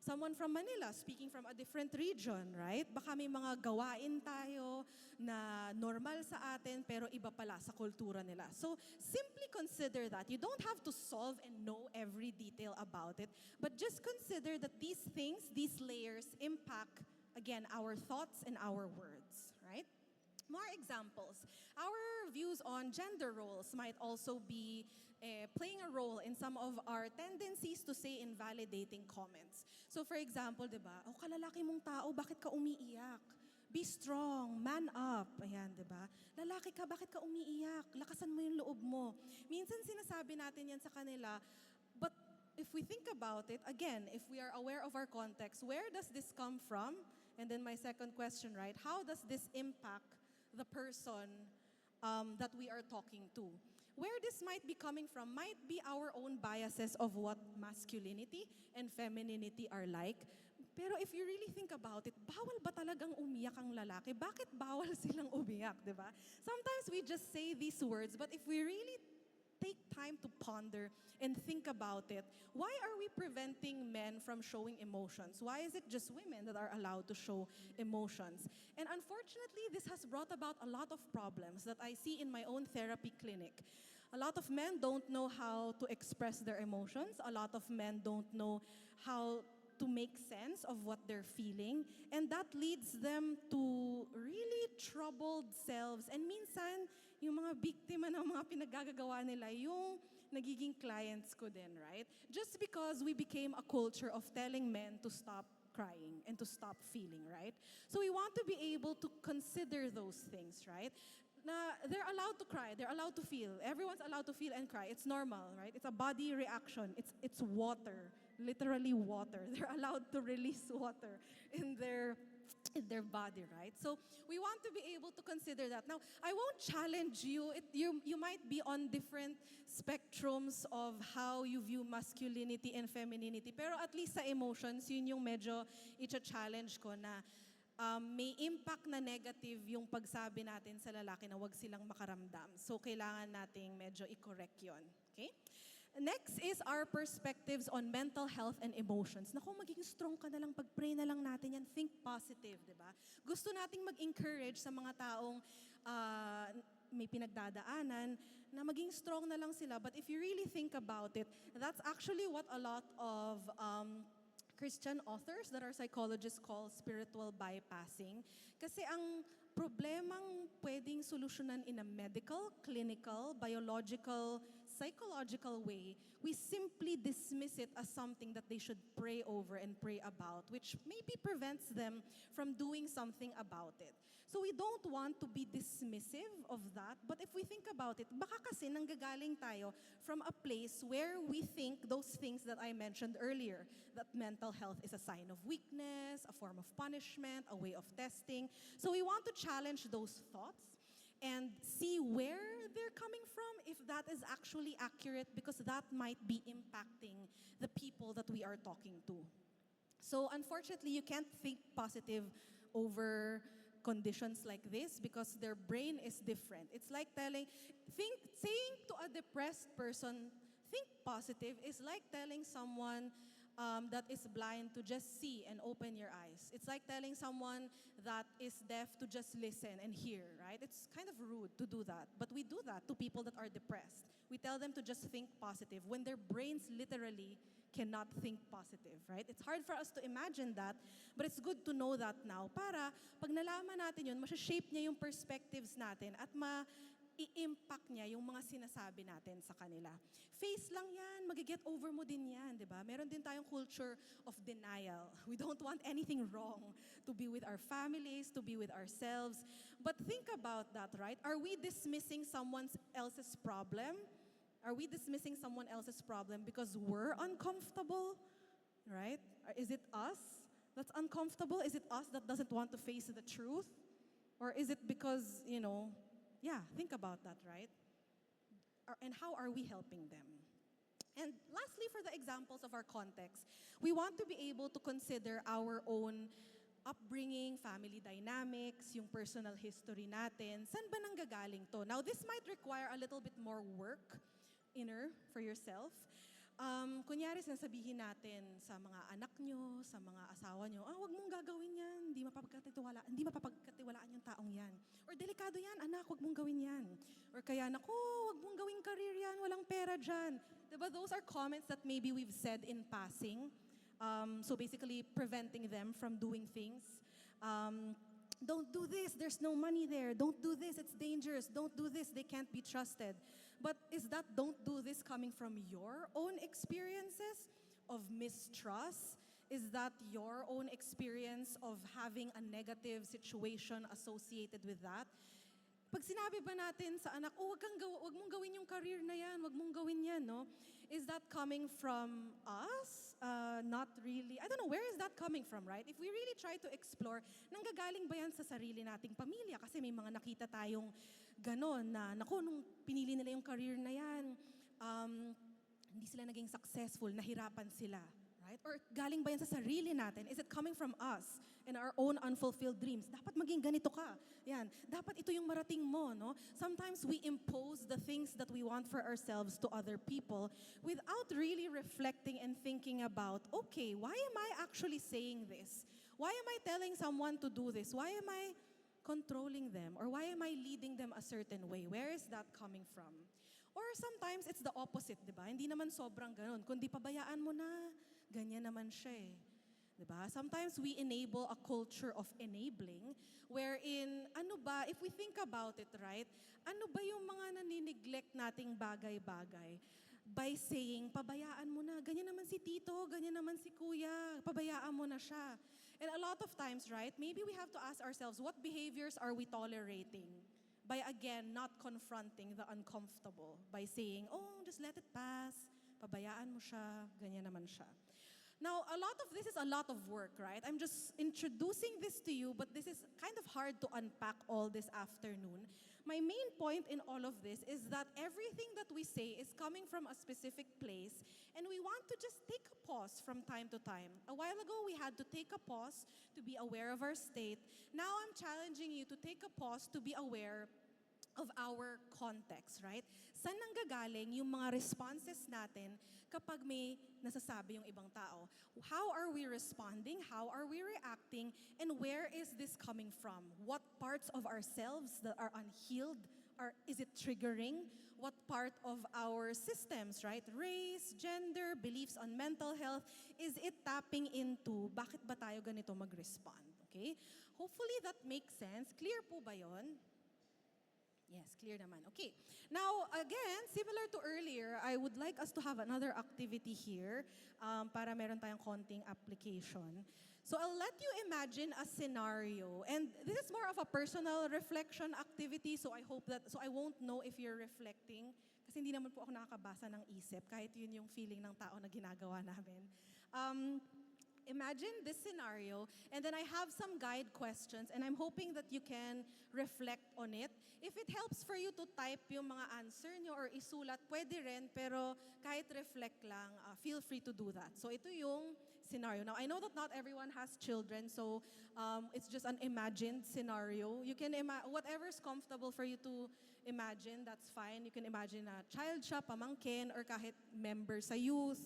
Someone from Manila speaking from a different region, right? Baka may mga gawain tayo na normal sa atin pero iba pala sa kultura nila. So simply consider that. You don't have to solve and know every detail about it, but just consider that these things, these layers impact, again, our thoughts and our words, right? More examples. Our views on gender roles might also be playing a role in some of our tendencies to say invalidating comments. So for example, diba, kalalaki mong tao, bakit ka umiiyak? Be strong, man up. Ayan, diba? Lalaki ka, bakit ka umiiyak? Lakasan mo yung loob mo. Minsan sinasabi natin yan sa kanila, but if we think about it, again, if we are aware of our context, where does this come from? And then my second question, right? How does this impact the person that we are talking to? Where this might be coming from might be our own biases of what masculinity and femininity are like. Pero if you really think about it, bawal ba talagang umiyak ang lalaki? Bakit bawal silang umiyak, di ba? Sometimes we just say these words, but if we really take time to ponder and think about it. Why are we preventing men from showing emotions? Why is it just women that are allowed to show emotions? And unfortunately, this has brought about a lot of problems that I see in my own therapy clinic. A lot of men don't know how to express their emotions. A lot of men don't know how to make sense of what they're feeling. And that leads them to really troubled selves. And minsan, yung mga biktima ng mga pinagagagawa nila, yung nagiging clients ko din, right? Just because we became a culture of telling men to stop crying and to stop feeling, right? So we want to be able to consider those things, right? Na they're allowed to cry, they're allowed to feel. Everyone's allowed to feel and cry. It's normal, right? It's a body reaction. It's water, literally water. They're allowed to release water in their body, right? So we want to be able to consider that. Now, I won't challenge you. You might be on different spectrums of how you view masculinity and femininity. Pero at least sa emotions, yun yung medyo i-challenge ko na may impact na negative yung pagsabi natin sa lalaki na wag silang makaramdam. So kailangan nating medyo i-correct yun. Okay? Next is our perspectives on mental health and emotions. Naku, magiging strong ka na lang, pag-pray na lang natin yan. Think positive, di ba? Gusto nating mag-encourage sa mga taong may pinagdadaanan na maging strong na lang sila. But if you really think about it, that's actually what a lot of Christian authors that are psychologists call spiritual bypassing. Kasi ang problemang pwedeng solusyonan in a medical, clinical, biological, psychological way, we simply dismiss it as something that they should pray over and pray about, which maybe prevents them from doing something about it. So we don't want to be dismissive of that, but if we think about it, baka kasi nanggagaling tayo from a place where we think those things that I mentioned earlier, that mental health is a sign of weakness, a form of punishment, a way of testing. So we want to challenge those thoughts and see where they're coming from, if that is actually accurate, because that might be impacting the people that we are talking to. So unfortunately, you can't think positive over conditions like this because their brain is different. It's like saying to a depressed person, think positive is like telling someone that is blind to just see and open your eyes. It's like telling someone that is deaf to just listen and hear, right? It's kind of rude to do that, but we do that to people that are depressed. We tell them to just think positive when their brains literally cannot think positive, right? It's hard for us to imagine that, but it's good to know that now para pag nalaman natin yun, masha-shape niya yung perspectives natin at i-impact niya yung mga sinasabi natin sa kanila. Face lang yan, magiget over mo din yan, di ba? Meron din tayong culture of denial. We don't want anything wrong to be with our families, to be with ourselves. But think about that, right? Are we dismissing someone else's problem? Are we dismissing someone else's problem because we're uncomfortable, right? Is it us that's uncomfortable? Is it us that doesn't want to face the truth? Or is it because, think about that, right? And how are we helping them? And lastly, for the examples of our context, we want to be able to consider our own upbringing, family dynamics, yung personal history natin. Saan ba nanggagaling to? Now, this might require a little bit more work inner for yourself. Kunyari, sinasabihin natin sa mga anak nyo, sa mga asawa nyo, wag mong gagawin yan, hindi mapapagkatiwalaan yung taong yan. Or delikado yan, anak, wag mong gawin yan. Or kaya, naku, wag mong gawing career yan, walang pera dyan. Diba, those are comments that maybe we've said in passing. So basically, preventing them from doing things. Don't do this, there's no money there. Don't do this, it's dangerous. Don't do this, they can't be trusted. But is that don't do this coming from your own experiences of mistrust? Is that your own experience of having a negative situation associated with that? Pag sinabi ba natin sa anak, wag mong gawin yung career na yan, wag mong gawin yan, no? Is that coming from us? Not really. I don't know, where is that coming from, right? If we really try to explore, nanggagaling ba yan sa sarili nating pamilya? Kasi may mga nakita tayong ganon na, naku, nung pinili nila yung career na yan, hindi sila naging successful, nahirapan sila. Right? Or galing ba yan sa sarili natin? Is it coming from us and our own unfulfilled dreams? Dapat maging ganito ka. Yan. Dapat ito yung marating mo, no? Sometimes we impose the things that we want for ourselves to other people without really reflecting and thinking about, okay, why am I actually saying this? Why am I telling someone to do this? Why am I controlling them? Or why am I leading them a certain way? Where is that coming from? Or sometimes it's the opposite, di ba? Hindi naman sobrang ganun. Kundi pabayaan mo na. Ganyan naman siya eh. Diba? Sometimes we enable a culture of enabling wherein, ano ba, if we think about it, right, ano ba yung mga nanineglect nating bagay-bagay by saying, pabayaan mo na, ganyan naman si tito, ganyan naman si kuya, pabayaan mo na siya. And a lot of times, right, maybe we have to ask ourselves, what behaviors are we tolerating? By again, not confronting the uncomfortable. By saying, oh, just let it pass, pabayaan mo siya, ganyan naman siya. Now, a lot of this is a lot of work, right? I'm just introducing this to you, but this is kind of hard to unpack all this afternoon. My main point in all of this is that everything that we say is coming from a specific place, and we want to just take a pause from time to time. A while ago, we had to take a pause to be aware of our state. Now, I'm challenging you to take a pause to be aware of our context, right? Saan nanggagaling yung mga responses natin kapag may nasasabi yung ibang tao? How are we responding? How are we reacting? And where is this coming from? What parts of ourselves that are unhealed? Is it triggering? What part of our systems, right? Race, gender, beliefs on mental health, is it tapping into bakit ba tayo ganito mag-respond? Okay? Hopefully that makes sense. Clear po ba yon? Yes, clear naman. Okay. Now, again, similar to earlier, I would like us to have another activity here para meron tayong konting application. So I'll let you imagine a scenario. And this is more of a personal reflection activity, so I hope that, so I won't know if you're reflecting kasi hindi naman po ako nakakabasa ng isip kahit yun yung feeling ng tao na ginagawa namin. Imagine this scenario, and then I have some guide questions, and I'm hoping that you can reflect on it. If it helps for you to type yung mga answer nyo or isulat, pwede rin, pero kahit reflect lang, feel free to do that. So ito yung scenario. Now, I know that not everyone has children, so it's just an imagined scenario. You can whatever's comfortable for you to imagine, that's fine. You can imagine a child siya, pamangkin, or kahit member sa youth,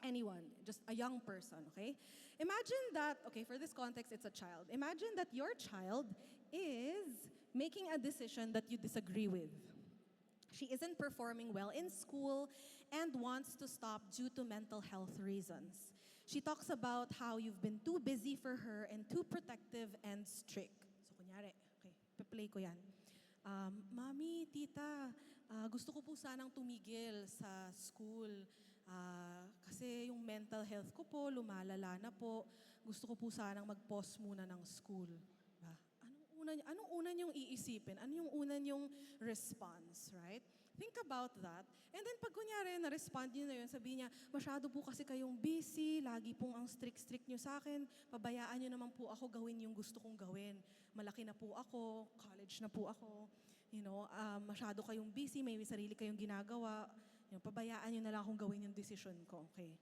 anyone, just a young person, okay? Imagine that, okay, for this context, it's a child. Imagine that your child is making a decision that you disagree with. She isn't performing well in school and wants to stop due to mental health reasons. She talks about how you've been too busy for her and too protective and strict. So, kunyari, okay, pe-play ko yan. Mami, tita, gusto ko po sanang tumigil sa school. Kasi yung mental health ko po, lumalala na po. Gusto ko po sanang mag-pause muna ng school. Diba? Anong una niyong iisipin? Ano yung una niyong response, right? Think about that. And then pag kunyari, na-respond niyo na yun, sabihin niya, masyado po kasi kayong busy, lagi pong ang strict-strict niyo sa akin, pabayaan niyo naman po ako gawin yung gusto kong gawin. Malaki na po ako, college na po ako, masyado kayong busy, may sarili kayong ginagawa, pabayaan nyo na lang akong gawin yung decision ko, okay?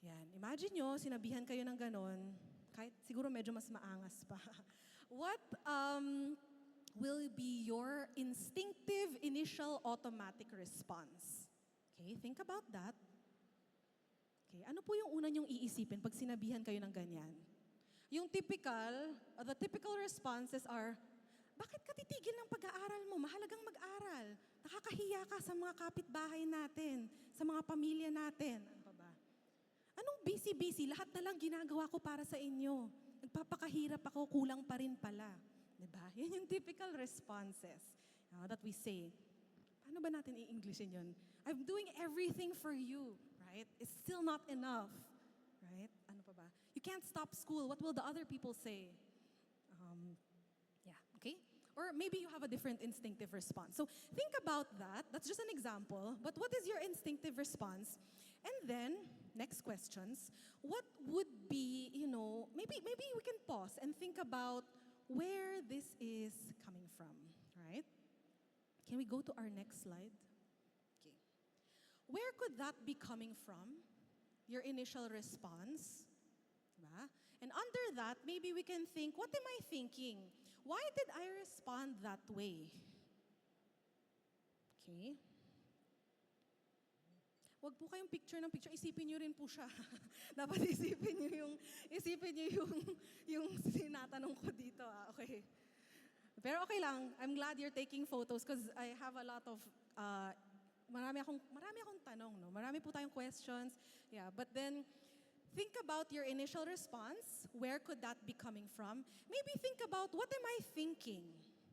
Yan. Imagine nyo, sinabihan kayo ng ganon, kahit siguro medyo mas maangas pa. What will be your instinctive initial automatic response? Okay, think about that. Okay, ano po yung una nyong iisipin pag sinabihan kayo ng ganyan? Yung the typical responses are, bakit ka titigil ng pag-aaral mo? Mahalagang mag-aral. Nakakahiya ka sa mga kapitbahay natin, sa mga pamilya natin. Ano pa ba? Anong busy-busy? Lahat na lang ginagawa ko para sa inyo. Nagpapakahirap ako, kulang pa rin pala. Diba? Yan yung typical responses that we say. Paano ba natin i-Englishin yun? I'm doing everything for you, right? It's still not enough, right? Ano pa ba? You can't stop school. What will the other people say? Okay? Or maybe you have a different instinctive response. So think about that. That's just an example. But what is your instinctive response? And then, next questions. What would be, maybe we can pause and think about where this is coming from, right? Can we go to our next slide? Okay. Where could that be coming from? your initial response. Diba? And under that, maybe we can think, what am I thinking? Why did I respond that way? Okay? Wag po kayong picture ng picture, isipin niyo rin po siya. Dapat isipin niyo yung sinatanong ko dito. Okay. Pero okay lang, I'm glad you're taking photos because I have a lot of, marami akong tanong, no? Marami po tayong questions. Yeah, but then, think about your initial response. Where could that be coming from? Maybe think about, what am I thinking?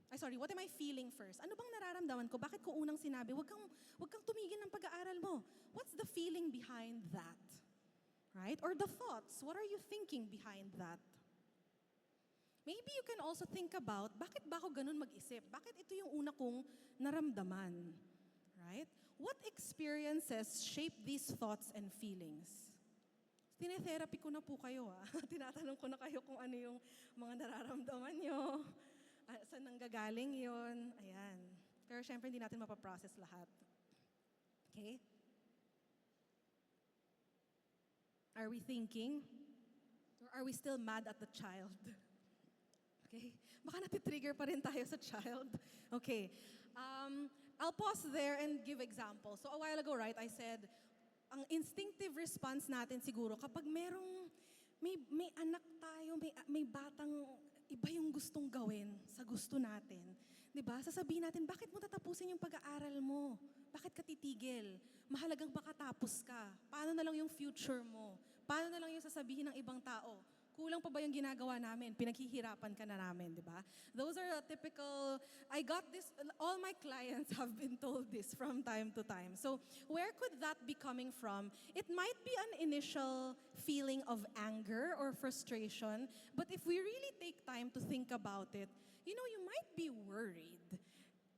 What am I feeling first? Ano bang nararamdaman ko? Bakit ko unang sinabi, wag kang tumigil ng pag-aaral mo. What's the feeling behind that? Right? Or the thoughts, what are you thinking behind that? Maybe you can also think about, bakit ba ako ganun mag-isip? Bakit ito yung una kong naramdaman? Right? What experiences shape these thoughts and feelings? Tinetherapy ko na po kayo. Tinatanong ko na kayo kung ano yung mga nararamdaman nyo. Saan nanggagaling yun? Ayan. Pero syempre, hindi natin mapaprocess lahat. Okay? Are we thinking? Or are we still mad at the child? Okay? Baka natitrigger pa rin tayo sa child. Okay. I'll pause there and give examples. So a while ago, right, I said, ang instinctive response natin siguro, kapag may anak tayo, may batang iba yung gustong gawin sa gusto natin. Diba? Sasabihin natin, bakit mo tatapusin yung pag-aaral mo? Bakit ka titigil? Mahalagang makatapos ka. Paano na lang yung future mo? Paano na lang yung sasabihin ng ibang tao? Kulang pa ba yung ginagawa namin? Pinaghihirapan ka na namin, di ba? Those are typical, I got this, all my clients have been told this from time to time. So where could that be coming from? It might be an initial feeling of anger or frustration, but if we really take time to think about it, you might be worried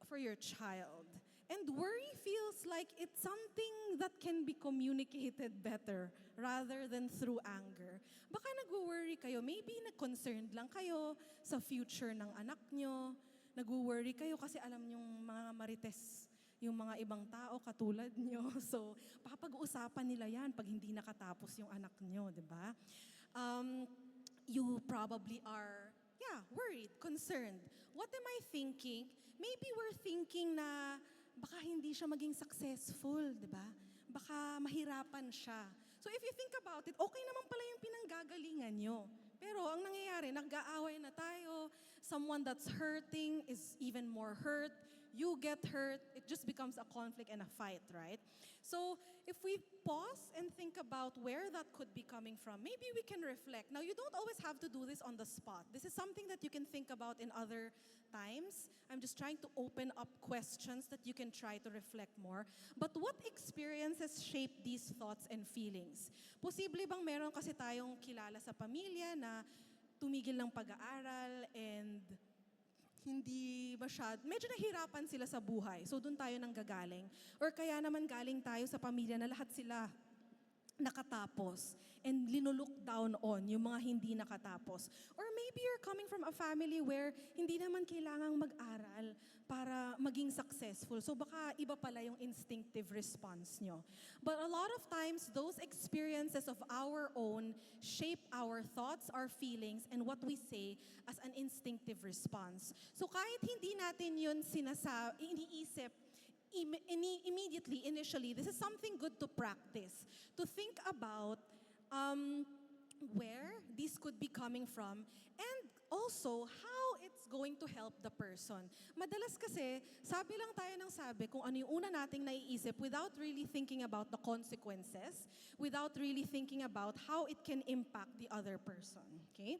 for your child. And worry feels like it's something that can be communicated better rather than through anger. Baka nag-worry kayo, maybe concerned lang kayo sa future ng anak nyo. Nag-worry kayo kasi alam yung mga marites, yung mga ibang tao katulad nyo. So, papag-uusapan nila yan pag hindi nakatapos yung anak nyo, di ba? You probably are, worried, concerned. What am I thinking? Maybe we're thinking na baka hindi siya maging successful, di ba? Baka mahirapan siya. So if you think about it, okay naman pala yung pinanggagalingan nyo. Pero ang nangyayari, nag-aaway na tayo, someone that's hurting is even more hurt, you get hurt, it just becomes a conflict and a fight, right? So if we pause and think about where that could be coming from, maybe we can reflect. Now, you don't always have to do this on the spot. This is something that you can think about in other times. I'm just trying to open up questions that you can try to reflect more. But what experiences shape these thoughts and feelings? Posible bang meron kasi tayong kilala sa pamilya na tumigil ng pag-aaral and medyo nahirapan sila sa buhay. So doon tayo nanggagaling. Or kaya naman galing tayo sa pamilya na lahat sila nakatapos and linulook down on yung mga hindi nakatapos. Or maybe you're coming from a family where hindi naman kailangang mag-aral para maging successful. So baka iba pala yung instinctive response nyo. But a lot of times, those experiences of our own shape our thoughts, our feelings, and what we say as an instinctive response. So kahit hindi natin yun iniisip, immediately, initially, this is something good to practice. To think about where this could be coming from and also how it's going to help the person. Madalas kasi, sabi lang tayo ng sabi kung ano yung una nating naiisip without really thinking about the consequences, without really thinking about how it can impact the other person. Okay?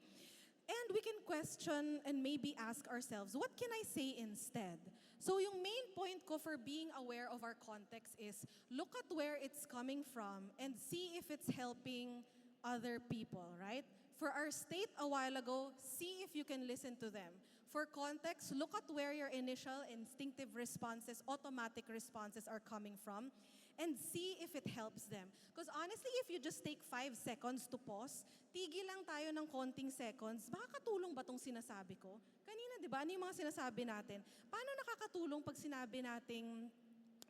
And we can question and maybe ask ourselves, what can I say instead? So yung main point ko for being aware of our context is look at where it's coming from and see if it's helping other people, right? For our state a while ago, see if you can listen to them. For context, look at where your initial instinctive responses, automatic responses are coming from and see if it helps them. Because honestly, if you just take 5 seconds to pause, tigil lang tayo ng konting seconds, makakatulong ba tong sinasabi ko? Kanina, di ba, ano yung mga sinasabi natin? Paano nakakatulong pag sinabi nating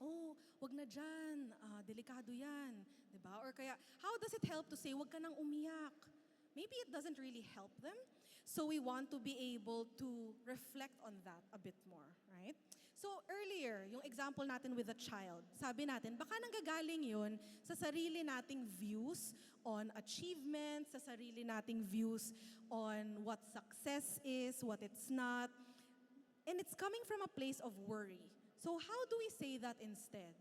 oh, wag na dyan, delikado yan, di ba? Or kaya, how does it help to say, wag ka nang umiyak? Maybe it doesn't really help them. So we want to be able to reflect on that a bit more, right? So earlier, yung example natin with a child, sabi natin, baka nanggagaling yun sa sarili nating views on achievements, sa sarili nating views on what success is, what it's not, and it's coming from a place of worry. So how do we say that instead?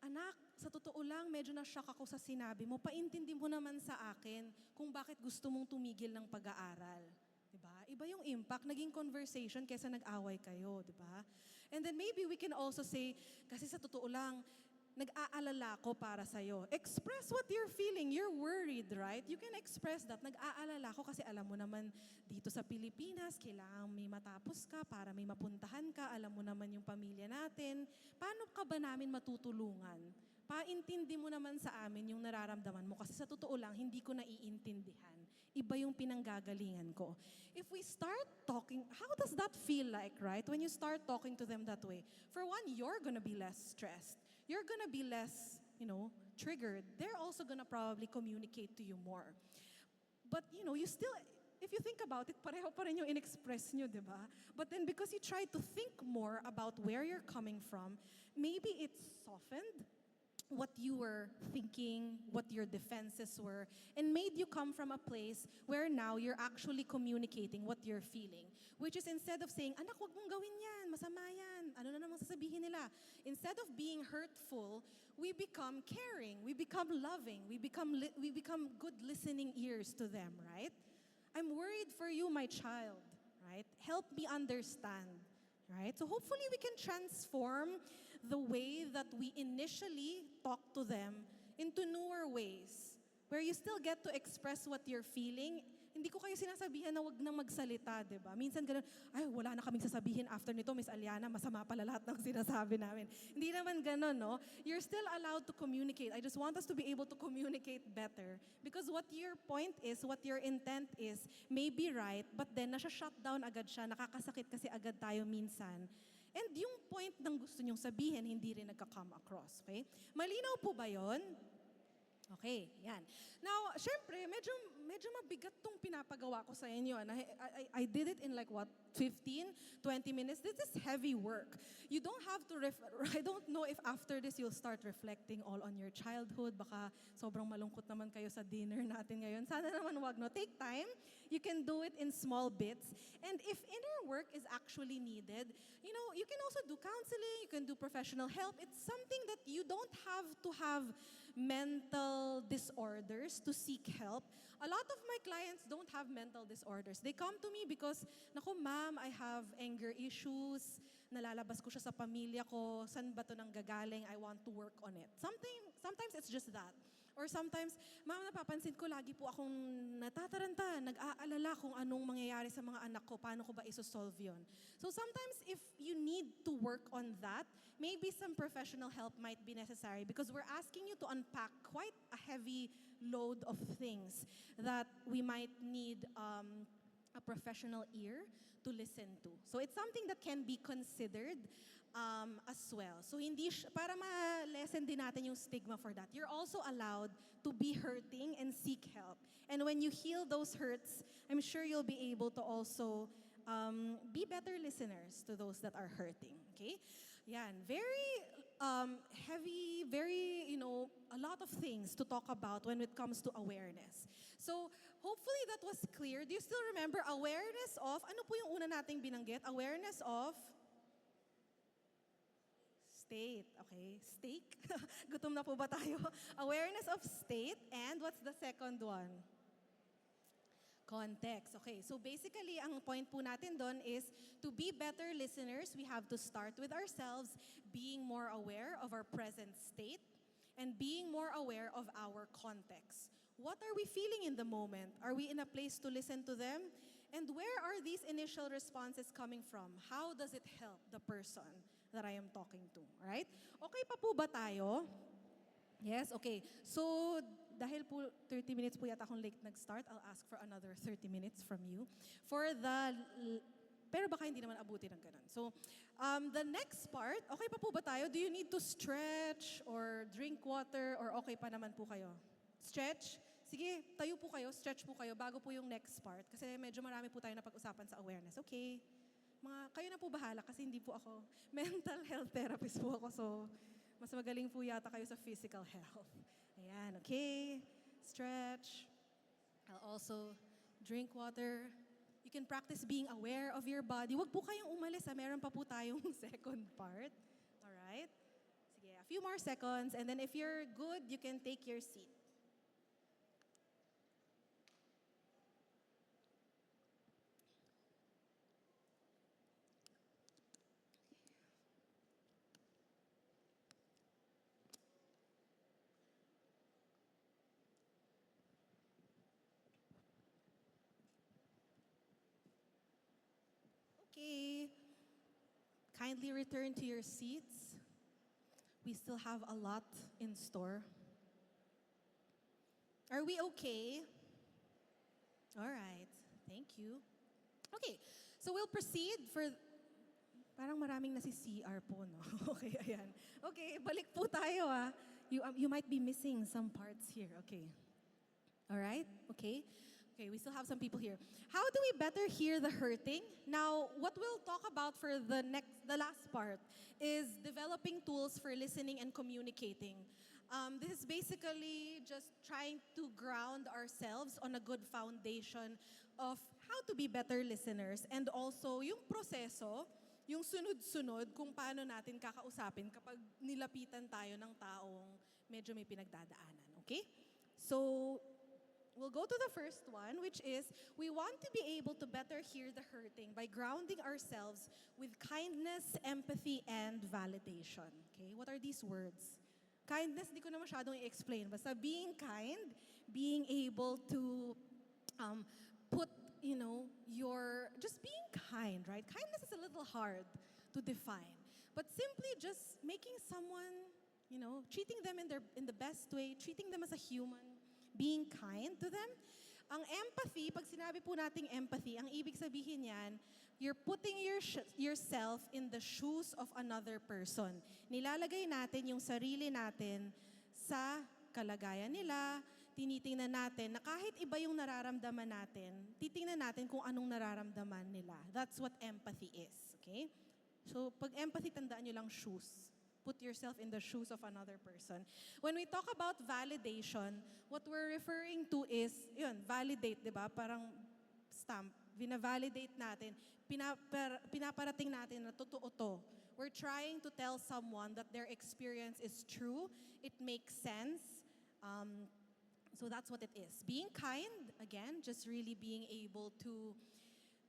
Anak, sa totoo lang, medyo na-shock ako sa sinabi mo. Paintindi mo naman sa akin kung bakit gusto mong tumigil ng pag-aaral. Diba? Iba yung impact, naging conversation kaysa nag-away kayo, diba? And then maybe we can also say, kasi sa totoo lang, nag-aalala ko para sa'yo. Express what you're feeling. You're worried, right? You can express that. Nag-aalala ko kasi alam mo naman dito sa Pilipinas, kailangan may matapos ka para may mapuntahan ka. Alam mo naman yung pamilya natin. Paano ka ba namin matutulungan? Paintindi mo naman sa amin yung nararamdaman mo kasi sa totoo lang, hindi ko naiintindihan. Iba yung pinanggagalingan ko. If we start talking, how does that feel like, right? When you start talking to them that way. For one, you're gonna be less stressed. You're gonna be less, triggered. They're also gonna probably communicate to you more. But, you still, if you think about it, pareho pa rin yung in-express nyo, di ba? But then because you try to think more about where you're coming from, maybe it's softened what you were thinking, what your defenses were, and made you come from a place where now you're actually communicating what you're feeling. Which is instead of saying, anak, wag mong gawin yan, masama yan, ano na namang sasabihin nila. Instead of being hurtful, we become caring, we become loving, we become good listening ears to them, right? I'm worried for you, my child, right? Help me understand, right? So hopefully we can transform the way that we initially talk to them into newer ways, where you still get to express what you're feeling. Hindi ko kayo sinasabihan na wag nang magsalita, di ba? Minsan ganun, ay, wala na kaming sasabihin after nito, Miss Aliana, masama pala lahat ng sinasabi namin. Hindi naman ganun, no? You're still allowed to communicate. I just want us to be able to communicate better. Because what your point is, what your intent is, may be right, but then nasa-shut down agad siya, nakakasakit kasi agad tayo minsan. And yung point ng gusto nyong sabihin, hindi rin nagka-come across, okay? Malinaw po ba yon? Okay, yan. Now, syempre, medyo mabigat tong pinapagawa ko sa inyo. And I did it in like what, 15, 20 minutes? This is heavy work. You don't have to, I don't know if after this you'll start reflecting all on your childhood. Baka sobrang malungkot naman kayo sa dinner natin ngayon. Sana naman wag, no? Take time. You can do it in small bits. And if inner work is actually needed, you can also do counseling, you can do professional help. It's something that you don't have to have mental disorders to seek help. A lot of my clients don't have mental disorders. They come to me because, naku ma'am, I have anger issues, nalalabas ko siya sa pamilya ko, saan ba to nang gagaling, I want to work on it. Sometimes it's just that. Or sometimes, ma'am, napapansin ko, lagi po akong natataranta, nag-aalala kung anong mangyayari sa mga anak ko, paano ko ba isosolve yun. So sometimes, if you need to work on that, maybe some professional help might be necessary because we're asking you to unpack quite a heavy load of things that we might need a professional ear to listen to. So it's something that can be considered as well. So para ma-lessen din natin yung stigma for that, you're also allowed to be hurting and seek help. And when you heal those hurts, I'm sure you'll be able to also be better listeners to those that are hurting. Okay? Yan. Very heavy, very, a lot of things to talk about when it comes to awareness. So, hopefully that was clear. Do you still remember awareness of, ano po yung una nating binanggit? Awareness of state. Okay, steak. Gutom na po ba tayo? Awareness of state. And what's the second one? Context. Okay, so basically, ang point po natin doon is to be better listeners, we have to start with ourselves, being more aware of our present state, and being more aware of our context. What are we feeling in the moment? Are we in a place to listen to them? And where are these initial responses coming from? How does it help the person that I am talking to, right? Okay pa po ba tayo? Yes, okay. So, dahil po 30 minutes po yata akong late nag-start, I'll ask for another 30 minutes from you. For the Pero baka hindi naman abuti ng ganun. So, the next part, okay pa po ba tayo? Do you need to stretch or drink water or okay pa naman po kayo? Stretch? Sige, tayo po kayo, stretch po kayo bago po yung next part. Kasi medyo marami po tayo na pag-usapan sa awareness. Okay? Kayo na po bahala kasi hindi po ako mental health therapist po ako. So, mas magaling po yata kayo sa physical health. Ayan, okay? Stretch. I'll also drink water. You can practice being aware of your body. Huwag po kayong umalis meron pa po tayong second part. Alright? Sige, a few more seconds and then if you're good, you can take your seat. Okay. Kindly return to your seats. We still have a lot in store. Are we okay? All right. Thank you. Okay. So we'll proceed for... Parang maraming nasi-CR po, no? Okay, ayan. Okay, balik po tayo, ah. You might be missing some parts here. Okay. All right? Okay. Okay, we still have some people here. How do we better hear the hurting? Now, what we'll talk about for the last part is developing tools for listening and communicating. This is basically just trying to ground ourselves on a good foundation of how to be better listeners and also yung proseso, yung sunod-sunod kung paano natin kakausapin kapag nilapitan tayo ng taong medyo may pinagdadaanan. Okay? So, we'll go to the first one, which is we want to be able to better hear the hurting by grounding ourselves with kindness, empathy, and validation. Okay? What are these words? Kindness, di ko na masyadong i-explain. Basta being kind, being able to put, just being kind, right? Kindness is a little hard to define. But simply just making someone, treating them in the best way, treating them as a human, being kind to them. Ang empathy, pag sinabi po nating empathy, ang ibig sabihin yan, you're putting yourself in the shoes of another person. Nilalagay natin yung sarili natin sa kalagayan nila, tinitingnan natin na kahit iba yung nararamdaman natin, titingnan natin kung anong nararamdaman nila. That's what empathy is, okay? So, pag empathy, tandaan nyo lang shoes. Put yourself in the shoes of another person. When we talk about validation, what we're referring to is, validate, di ba? Parang stamp. Vina-validate natin. Pinaparating natin na totoo to. We're trying to tell someone that their experience is true. It makes sense. So that's what it is. Being kind, again, just really being able to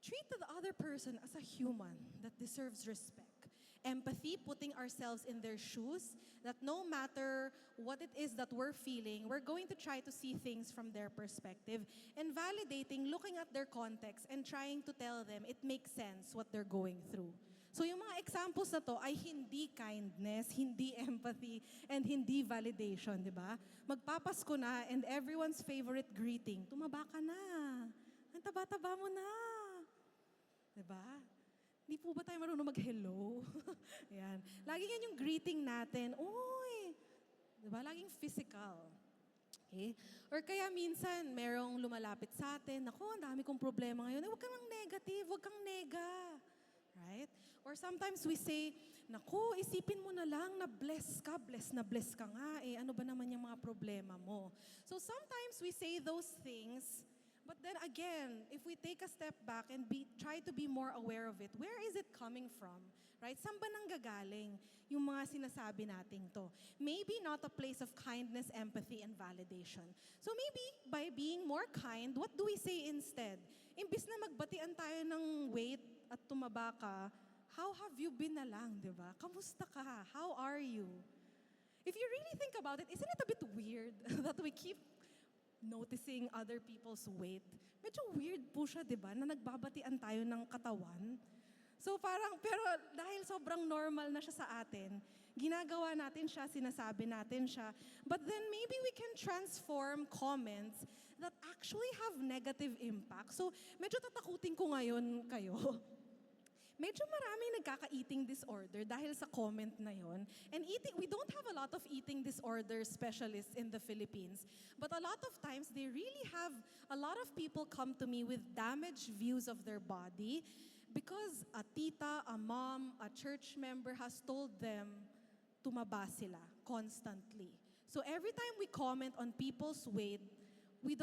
treat the other person as a human that deserves respect. Empathy, putting ourselves in their shoes, that no matter what it is that we're feeling, we're going to try to see things from their perspective. And validating, looking at their context and trying to tell them it makes sense what they're going through. So yung mga examples na to ay hindi kindness, hindi empathy, and hindi validation, di ba? Magpapasko na and everyone's favorite greeting, tumaba ka na. Ang taba-taba mo na. Di ba? Hindi po ba tayo marunong mag-hello? Yan. Lagi yan yung greeting natin. Uy! Di ba? Laging physical. Okay? Or kaya minsan, merong lumalapit sa atin, naku, ang dami kong problema ngayon. Huwag kang negative, huwag kang nega. Right? Or sometimes we say, naku, isipin mo na lang na bless na bless ka nga. Ano ba naman yung mga problema mo? So sometimes we say those things, but then again, if we take a step back and try to be more aware of it, where is it coming from? Right? Saan ba nanggagaling yung mga sinasabi nating to? Maybe not a place of kindness, empathy, and validation. So maybe by being more kind, what do we say instead? Imbis na magbatian tayo ng weight at tumaba ka, how have you been na lang, di ba? Kamusta ka? How are you? If you really think about it, isn't it a bit weird that we keep noticing other people's weight? Medyo weird po siya, di ba? Na nagbabatian tayo ng katawan. So parang, pero dahil sobrang normal na siya sa atin, ginagawa natin siya, sinasabi natin siya. But then maybe we can transform comments that actually have negative impact. So medyo tatakutin ko ngayon kayo. medyo maraming nagkaka-eating disorder dahil sa comment na yon. And we don't have a lot of eating disorder specialists in the Philippines. But a lot of times, they really have, a lot of people come to me with damaged views of their body because a tita, a mom, a church member has told them tumaba sila constantly. So every time we comment on people's weight, we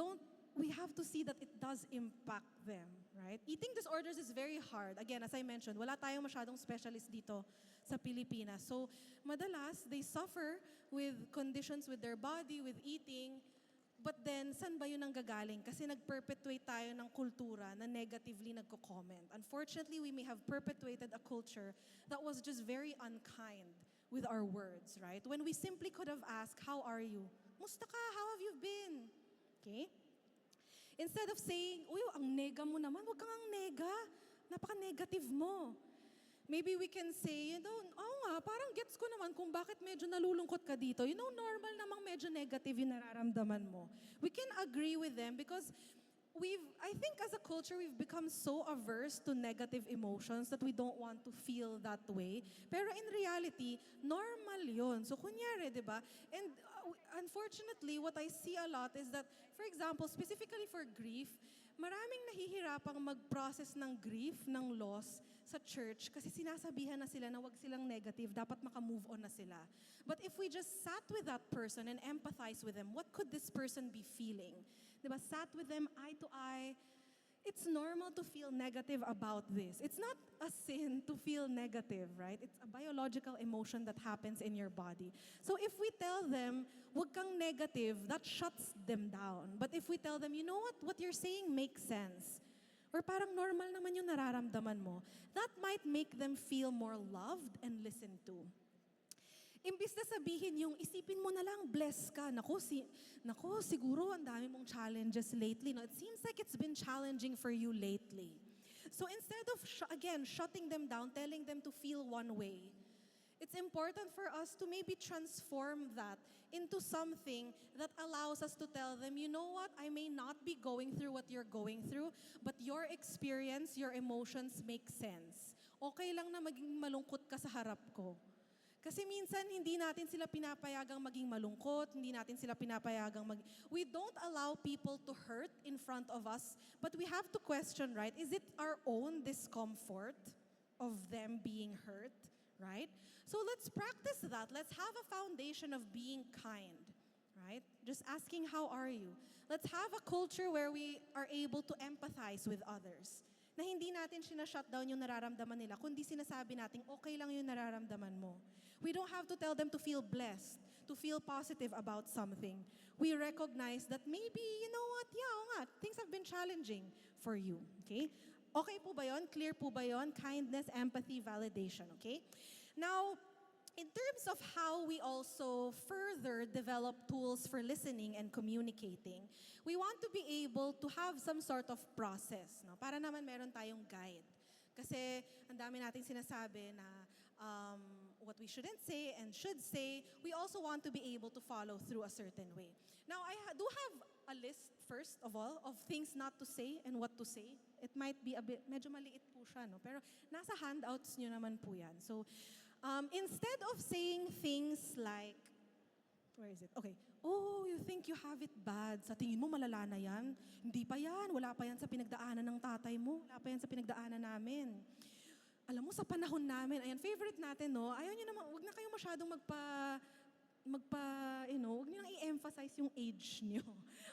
have to see that it does impact them, right? Eating disorders is very hard. Again, as I mentioned, wala tayong masyadong specialist dito sa Pilipinas. So, madalas, they suffer with conditions with their body, with eating, but then, saan ba yun ang gagaling? Kasi nag-perpetuate tayo ng kultura na negatively nagko-comment. Unfortunately, we may have perpetuated a culture that was just very unkind with our words, right? When we simply could have asked, how are you? Musta ka? How have you been? Okay? Instead of saying, uy, ang nega mo naman, huwag kang ang nega. Napaka-negative mo. Maybe we can say, oo nga, parang gets ko naman kung bakit medyo nalulungkot ka dito. Normal namang medyo negative yung nararamdaman mo. We can agree with them because I think as a culture, we've become so averse to negative emotions that we don't want to feel that way. Pero in reality, normal yun. So kunyari, di ba? And unfortunately, what I see a lot is that, for example, specifically for grief, maraming nahihirapang mag-process ng grief, ng loss sa church kasi sinasabihan na sila na wag silang negative, dapat maka-move on na sila. But if we just sat with that person and empathize with them, what could this person be feeling? Diba? Sat with them eye to eye. It's normal to feel negative about this. It's not a sin to feel negative, right? It's a biological emotion that happens in your body. So if we tell them, wag kang negative, that shuts them down. But if we tell them, you know what you're saying makes sense. Or parang normal naman yung nararamdaman mo, that might make them feel more loved and listened to. Imbis na sabihin yung isipin mo na lang, bless ka. Nako, siguro ang dami mong challenges lately. No? It seems like it's been challenging for you lately. So instead of, again, shutting them down, telling them to feel one way, it's important for us to maybe transform that into something that allows us to tell them, you know what, I may not be going through what you're going through, but your experience, your emotions make sense. Okay lang na maging malungkot ka sa harap ko. Kasi minsan, hindi natin sila pinapayagang maging malungkot, hindi natin sila pinapayagang we don't allow people to hurt in front of us, but we have to question, right? Is it our own discomfort of them being hurt, right? So let's practice that. Let's have a foundation of being kind, right? Just asking, how are you? Let's have a culture where we are able to empathize with others. Na hindi natin sinashutdown yung nararamdaman nila, kundi sinasabi natin, okay lang yung nararamdaman mo. We don't have to tell them to feel blessed, to feel positive about something. We recognize that maybe, you know what, things have been challenging for you, okay? Okay po ba yun? Clear po ba yun? Kindness, empathy, validation, okay? Now, in terms of how we also further develop tools for listening and communicating, we want to be able to have some sort of process, no? Para naman meron tayong guide. Kasi ang dami nating sinasabi na what we shouldn't say and should say, we also want to be able to follow through a certain way. Now, I do have a list, first of all, of things not to say and what to say. It might be a bit, medyo maliit po siya, no? Pero nasa handouts nyo naman po yan. So, instead of saying things like, where is it? Okay. Oh, you think you have it bad. Sa tingin mo, malala na yan? Hindi pa yan. Wala pa yan sa pinagdaanan ng tatay mo. Wala pa yan sa pinagdaanan namin. Alam mo, sa panahon namin, ayan, favorite natin, no? Ayaw nyo naman, huwag na kayo masyadong huwag nyo nang i-emphasize yung age nyo.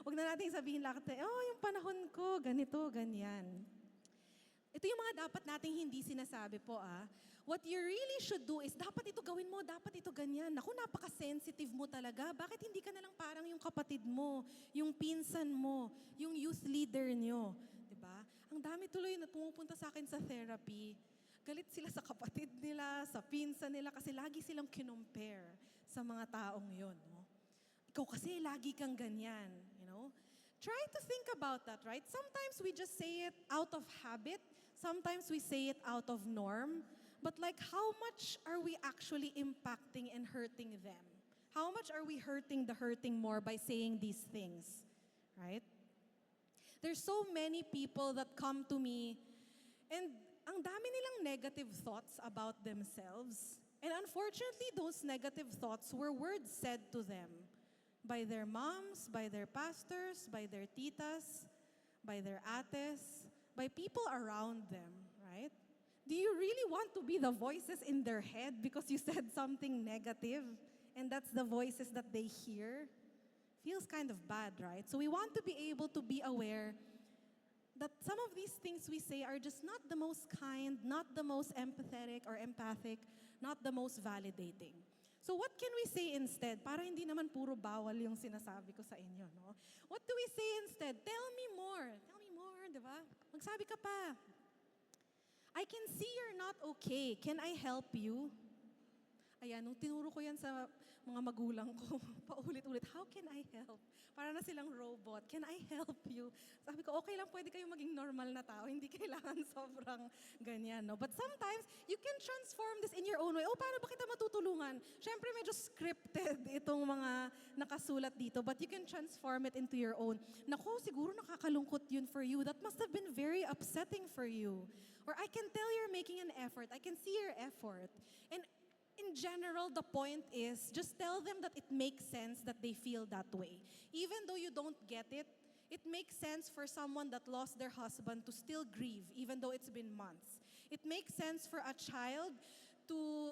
Huwag na natin sabihin lahat, yung panahon ko, ganito, ganyan. Ito yung mga dapat nating hindi sinasabi po, What you really should do is, dapat ito gawin mo, dapat ito ganyan. Naku, napaka-sensitive mo talaga. Bakit hindi ka na lang parang yung kapatid mo, yung pinsan mo, yung youth leader nyo? Diba? Ang dami tuloy na pumupunta sa akin sa therapy. Galit sila sa kapatid nila, sa pinsan nila, kasi lagi silang kinompare sa mga taong yon. No? Ikaw kasi lagi kang ganyan. You know? Try to think about that, right? Sometimes we just say it out of habit. Sometimes we say it out of norm. But like, how much are we actually impacting and hurting them? How much are we hurting the hurting more by saying these things, right? There's so many people that come to me, and ang dami nilang negative thoughts about themselves. And unfortunately, those negative thoughts were words said to them by their moms, by their pastors, by their titas, by their ates, by people around them, right? Do you really want to be the voices in their head because you said something negative and that's the voices that they hear? Feels kind of bad, right? So we want to be able to be aware that some of these things we say are just not the most kind, not the most empathetic or empathic, not the most validating. So what can we say instead? Para hindi naman puro bawal yung sinasabi ko sa inyo, no? What do we say instead? Tell me more. Tell me more, di ba? Magsabi ka pa. I can see you're not okay. Can I help you? Ayan, nung tinuro ko yan sa mga magulang ko, paulit-ulit, how can I help? Para na silang robot, can I help you? Sabi ko, okay lang, pwede kayong maging normal na tao, hindi kailangan sobrang ganyan, no? But sometimes, you can transform this in your own way. Oh, paano ba kita matutulungan? Siyempre, medyo scripted itong mga nakasulat dito, but you can transform it into your own. Naku, siguro nakakalungkot yun for you. That must have been very upsetting for you. Or I can tell you're making an effort. I can see your effort. And in general, the point is just tell them that it makes sense that they feel that way. Even though you don't get it, it makes sense for someone that lost their husband to still grieve, even though it's been months. It makes sense for a child to,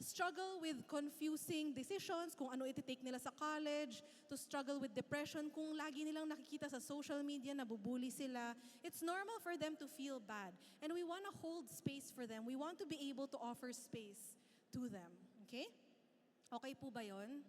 struggle with confusing decisions, kung ano iti-take nila sa college, to struggle with depression, kung lagi nilang nakikita sa social media na bubuli sila. It's normal for them to feel bad. And we want to hold space for them. We want to be able to offer space to them. Okay? Okay po ba yon?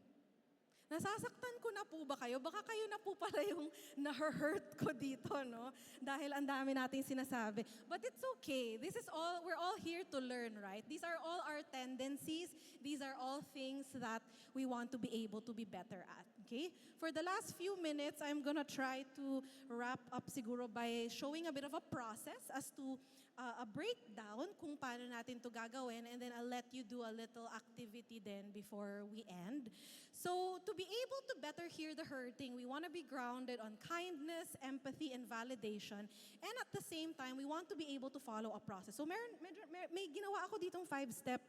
Nasasaktan ko na po ba kayo? Baka kayo na po pala yung na-hurt ko dito, no? Dahil ang dami nating sinasabi. But it's okay. We're all here to learn, right? These are all our tendencies. These are all things that we want to be able to be better at, okay? For the last few minutes, I'm gonna try to wrap up siguro by showing a bit of a process as to a breakdown kung paano natin to gagawin, and then I'll let you do a little activity then before we end. So, to be able to better hear the hurting, we want to be grounded on kindness, empathy, and validation. And at the same time, we want to be able to follow a process. So, may ginawa ako ditong 5-step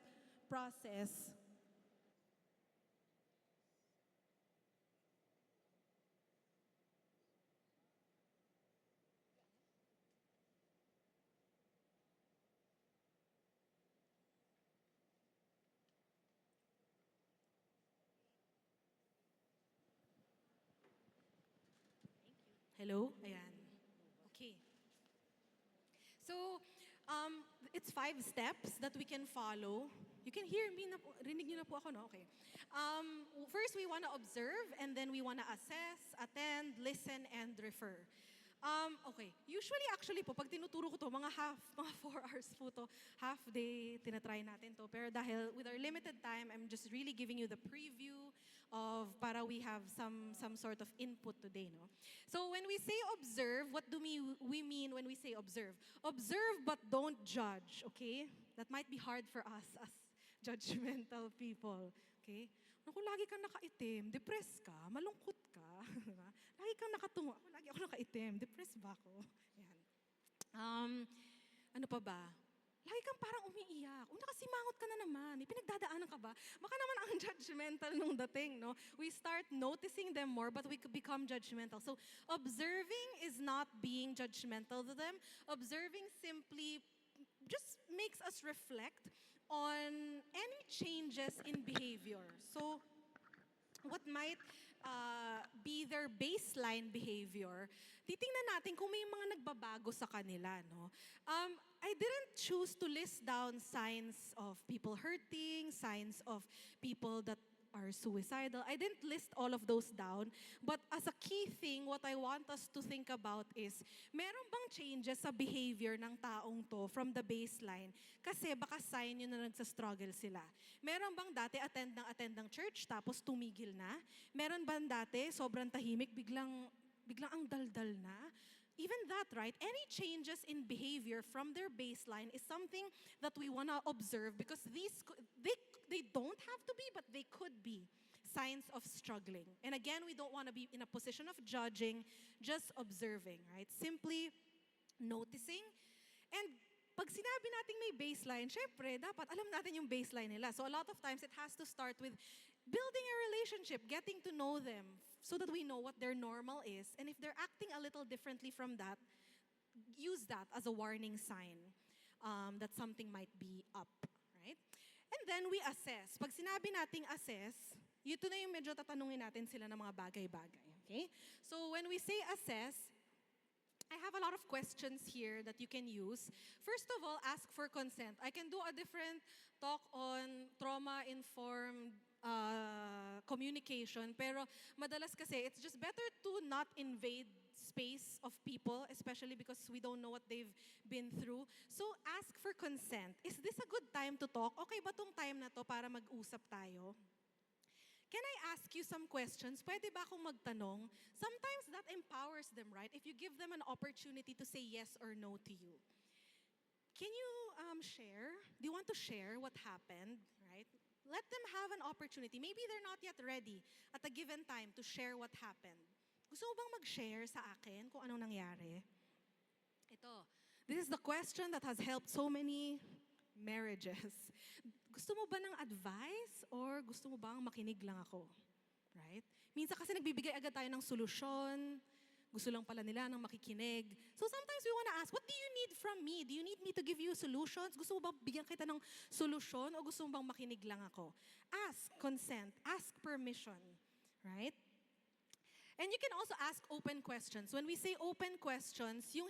process. Hello? Ayan. Okay. So, it's 5 steps that we can follow. You can hear me na po, rinig niyo na po ako, no? Okay. First, we want to observe, and then we want to assess, attend, listen, and refer. Okay. Usually, actually po, pag tinuturo ko to, mga 4 hours po to, half day, tinatry natin to. Pero dahil with our limited time, I'm just really giving you the preview of para we have some sort of input today, no? So when we say observe, what do we mean when we say observe? Observe but don't judge, okay? That might be hard for us as judgmental people, okay? Naku, lagi kang nakaitim, depressed ka, malungkot ka, diba? Lagi kang nakatungo, lagi ako nakaitim, depressed ba ako? Yan. Ano pa ba? Lagi kang parang umiiyak. Nakasimangot ka na naman. Pinagdadaanan ka ba? Baka naman ang judgmental nung dating, no? We start noticing them more, but we could become judgmental. So, observing is not being judgmental to them. Observing simply just makes us reflect on any changes in behavior. So, what might be their baseline behavior, titingnan natin kung may mga nagbabago sa kanila, no? I didn't choose to list down signs of people hurting, signs of people that are suicidal. I didn't list all of those down. But as a key thing, what I want us to think about is, meron bang changes sa behavior ng taong to from the baseline? Kasi baka sign yun na nagsa-struggle sila. Meron bang dati attend ng church tapos tumigil na? Meron bang dati sobrang tahimik, biglang ang daldal na? Even that, right? Any changes in behavior from their baseline is something that we want to observe because they don't have to be, but they could be signs of struggling. And again, we don't want to be in a position of judging, just observing, right? Simply noticing. And pag pag sinabi nating may baseline, syempre, dapat alam natin yung baseline nila. So a lot of times, it has to start with building a relationship, getting to know them, so that we know what their normal is. And if they're acting a little differently from that, use that as a warning sign that something might be up, right? And then we assess. Pag sinabi nating assess, ito na yung medyo tatanungin natin sila ng mga bagay-bagay, okay? So when we say assess, I have a lot of questions here that you can use. First of all, ask for consent. I can do a different talk on trauma-informed communication, pero madalas kasi it's just better to not invade space of people, especially because we don't know what they've been through. So ask for consent. Is this a good time to talk? Okay ba tong time na to para mag-usap tayo? Can I ask you some questions? Pwede ba akong magtanong? Sometimes that empowers them, right? If you give them an opportunity to say yes or no to you. Can you share? Do you want to share what happened, right? Let them have an opportunity. Maybe they're not yet ready at a given time to share what happened. Gusto mo bang mag-share sa akin kung anong nangyari? Ito. This is the question that has helped so many marriages. Gusto mo ba ng advice or gusto mo bang makinig lang ako? Right? Minsan kasi nagbibigay agad tayo ng solusyon. Gusto lang pala nila ng makikinig. So sometimes we want to ask, what do you need from me? Do you need me to give you solutions? Gusto mo bang bigyan kita ng solusyon o gusto mo bang makinig lang ako? Ask consent. Ask permission. Right? And you can also ask open questions. When we say open questions, yung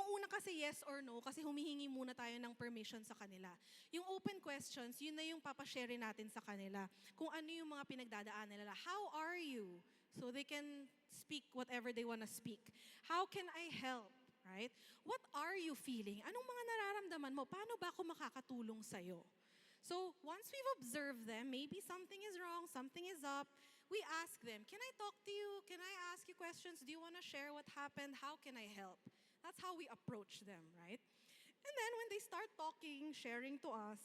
una kasi yes or no, kasi humihingi muna tayo ng permission sa kanila. Yung open questions, yun na yung papashare natin sa kanila. Kung ano yung mga pinagdadaanan nila. How are you? So they can speak whatever they want to speak. How can I help? Right? What are you feeling? Anong mga nararamdaman mo? Paano ba ako makakatulong sa'yo? So once we've observed them, maybe something is wrong, something is up, we ask them, can I talk to you? Can I ask you questions? Do you want to share what happened? How can I help? That's how we approach them, right? And then when they start talking, sharing to us,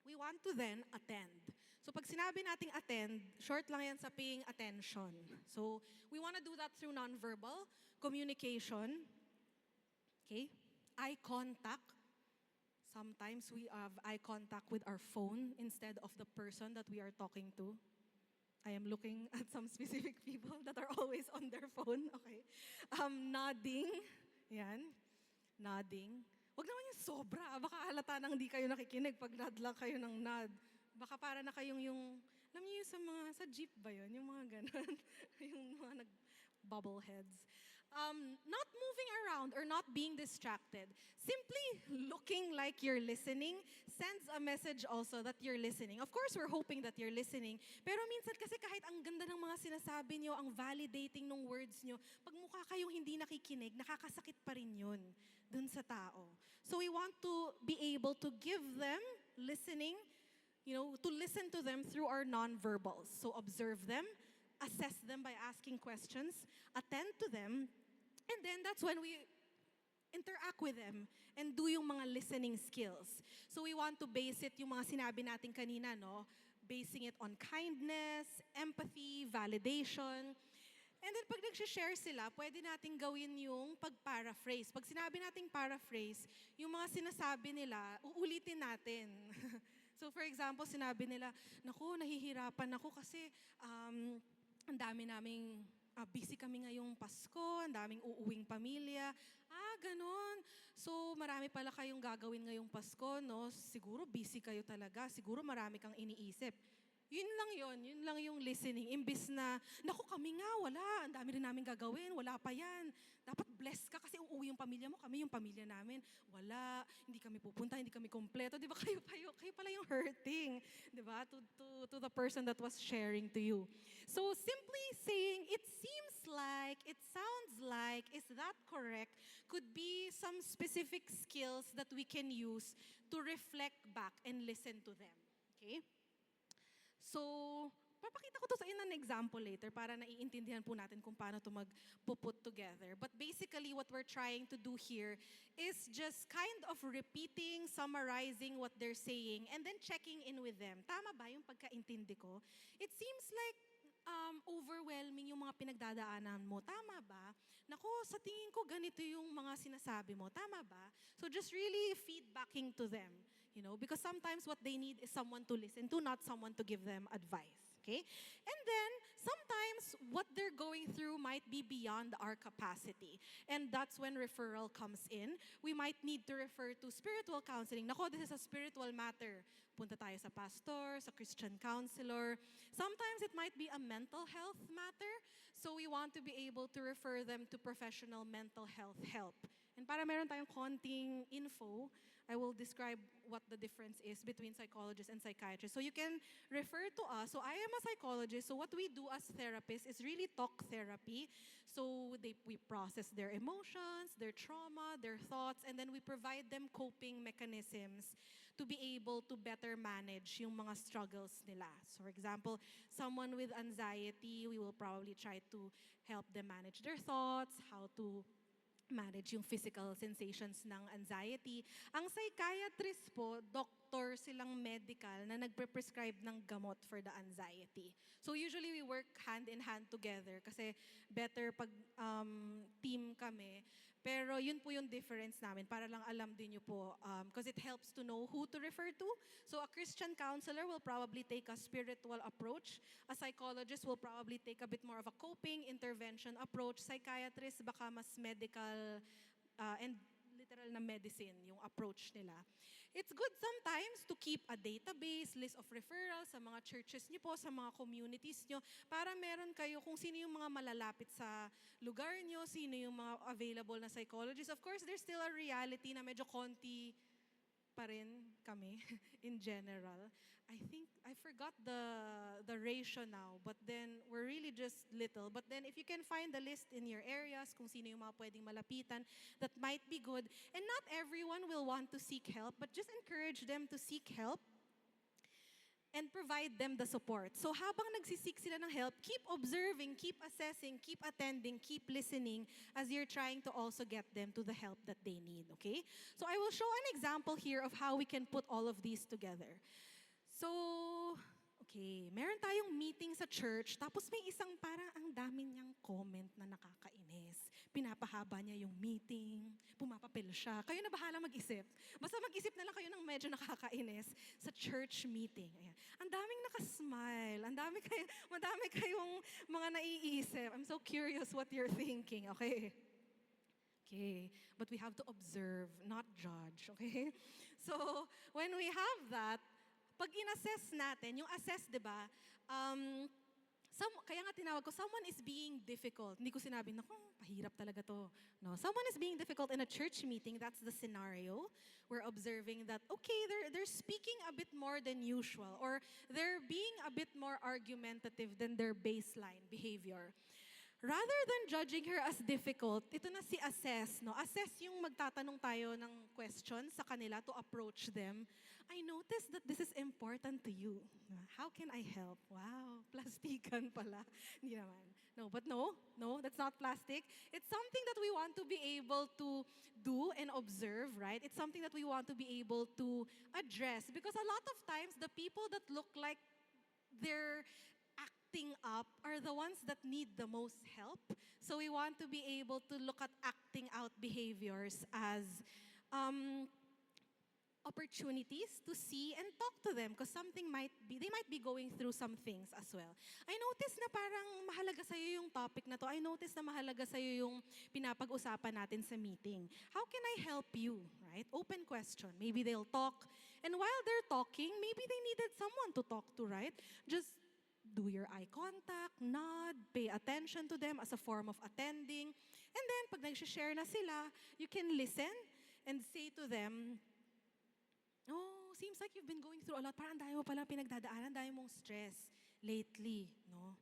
we want to then attend. So pag sinabi nating attend, short lang yan sa paying attention. So we want to do that through nonverbal communication. Okay? Eye contact. Sometimes we have eye contact with our phone instead of the person that we are talking to. I am looking at some specific people that are always on their phone. Okay. Nodding. Yan. Nodding. Huwag naman yung sobra. Baka halata nang di kayo nakikinig pag nod lang kayo ng nod. Baka para na kayong alam niyo yung sa jeep ba yun? Yung mga ganun. Yung mga nag-bubbleheads. Not moving around or not being distracted. Simply looking like you're listening sends a message also that you're listening. Of course, we're hoping that you're listening. Pero minsan kasi kahit ang ganda ng mga sinasabi nyo, ang validating ng words nyo, pag mukha kayong hindi nakikinig, nakakasakit pa rin yun dun sa tao. So we want to be able to give them listening, to listen to them through our nonverbals. So observe them, assess them by asking questions, attend to them, and then that's when we interact with them and do yung mga listening skills. So we want to base it, yung mga sinabi natin kanina, no? Basing it on kindness, empathy, validation. And then pag nag-share sila, pwede nating gawin yung pag-paraphrase. Pag sinabi nating paraphrase, yung mga sinasabi nila, uulitin natin. So for example, sinabi nila, naku, nahihirapan ako kasi ang dami naming busy kami ngayong Pasko, ang daming uuwing pamilya. Ganon. So, marami pala kayong gagawin ngayong Pasko, no? Siguro busy kayo talaga. Siguro marami kang iniisip. Yun lang yung listening. Imbis na, naku kami nga, wala. Ang dami rin namin gagawin, wala pa yan. Dapat blessed ka kasi uuwi yung pamilya mo, kami yung pamilya namin. Wala, hindi kami pupunta, hindi kami kompleto. Di ba kayo pala yung hurting, di ba? To the person that was sharing to you. So simply saying, it seems like, it sounds like, is that correct? Could be some specific skills that we can use to reflect back and listen to them. Okay? So, papakita ko to sa inyo ng example later para naiintindihan po natin kung paano to magpuput together. But basically, what we're trying to do here is just kind of repeating, summarizing what they're saying, and then checking in with them. Tama ba yung pagkaintindi ko? It seems like overwhelming yung mga pinagdadaanan mo. Tama ba? Nako, sa tingin ko ganito yung mga sinasabi mo. Tama ba? So just really feedbacking to them. Because sometimes what they need is someone to listen to, not someone to give them advice. Okay? And then, sometimes what they're going through might be beyond our capacity. And that's when referral comes in. We might need to refer to spiritual counseling. Nako, this is a spiritual matter. Punta tayo sa pastor, sa Christian counselor. Sometimes it might be a mental health matter. So we want to be able to refer them to professional mental health help. And para meron tayong konting info, I will describe what the difference is between psychologists and psychiatrists. So you can refer to us. So I am a psychologist. So what we do as therapists is really talk therapy. So we process their emotions, their trauma, their thoughts, and then we provide them coping mechanisms to be able to better manage yung mga struggles nila. So for example, someone with anxiety, we will probably try to help them manage their thoughts, how to manage yung physical sensations ng anxiety. Ang psychiatrist po, doctor silang medical na nagpe-prescribe ng gamot for the anxiety. So usually we work hand in hand together kasi better pag team kami. Pero yun po yung difference namin para lang alam din nyo po because it helps to know who to refer to. So a Christian counselor will probably take a spiritual approach. A psychologist will probably take a bit more of a coping intervention approach. Psychiatrist baka mas medical and literal na medicine yung approach nila. It's good sometimes to keep a database, list of referrals sa mga churches niyo po, sa mga communities niyo, para meron kayo kung sino yung mga malalapit sa lugar niyo, sino yung mga available na psychologists. Of course, there's still a reality na medyo konti pa rin kami in general. I think, I forgot the ratio now, but then we're really just little. But then if you can find the list in your areas, kung sino yung mga pwedeng malapitan, that might be good. And not everyone will want to seek help, but just encourage them to seek help and provide them the support. So habang nagsisik sila ng help, keep observing, keep assessing, keep attending, keep listening as you're trying to also get them to the help that they need, okay? So I will show an example here of how we can put all of these together. So, okay, meron tayong meeting sa church, tapos may isang parang ang dami niyang comment na nakakainis. Pinapahaba niya yung meeting, pumapapil siya. Kayo na bahala mag-isip. Basta mag-isip na lang kayo ng medyo nakakainis sa church meeting. Ayan. Ang daming nakasmile, madami kayong mga naiisip. I'm so curious what you're thinking, okay? Okay, but we have to observe, not judge, okay? So, when we have that, pag in-assess natin, yung assess, di ba, kaya nga tinawag ko, someone is being difficult. Hindi ko sinabi, naku, pahirap talaga to. No, someone is being difficult in a church meeting, that's the scenario. We're observing that, okay, they're speaking a bit more than usual, or they're being a bit more argumentative than their baseline behavior. Rather than judging her as difficult, ito na si assess, no? Assess yung magtatanong tayo ng questions sa kanila to approach them. I noticed that this is important to you. How can I help? Wow, plastikan pala. Hindi naman. No, but no, that's not plastic. It's something that we want to be able to do and observe, right? It's something that we want to be able to address because a lot of times the people that look like they're acting up are the ones that need the most help. So we want to be able to look at acting out behaviors as opportunities to see and talk to them because they might be going through some things as well. I noticed na parang mahalaga sa'yo yung topic na to. I noticed na mahalaga sa'yo yung pinapag-usapan natin sa meeting. How can I help you? Right? Open question. Maybe they'll talk. And while they're talking, maybe they needed someone to talk to, right? Just do your eye contact, nod, pay attention to them as a form of attending. And then, pag nag-share na sila, you can listen and say to them, oh, seems like you've been going through a lot. Parang dahil mo palang pinagdadaanan, dahil mong stress lately, no?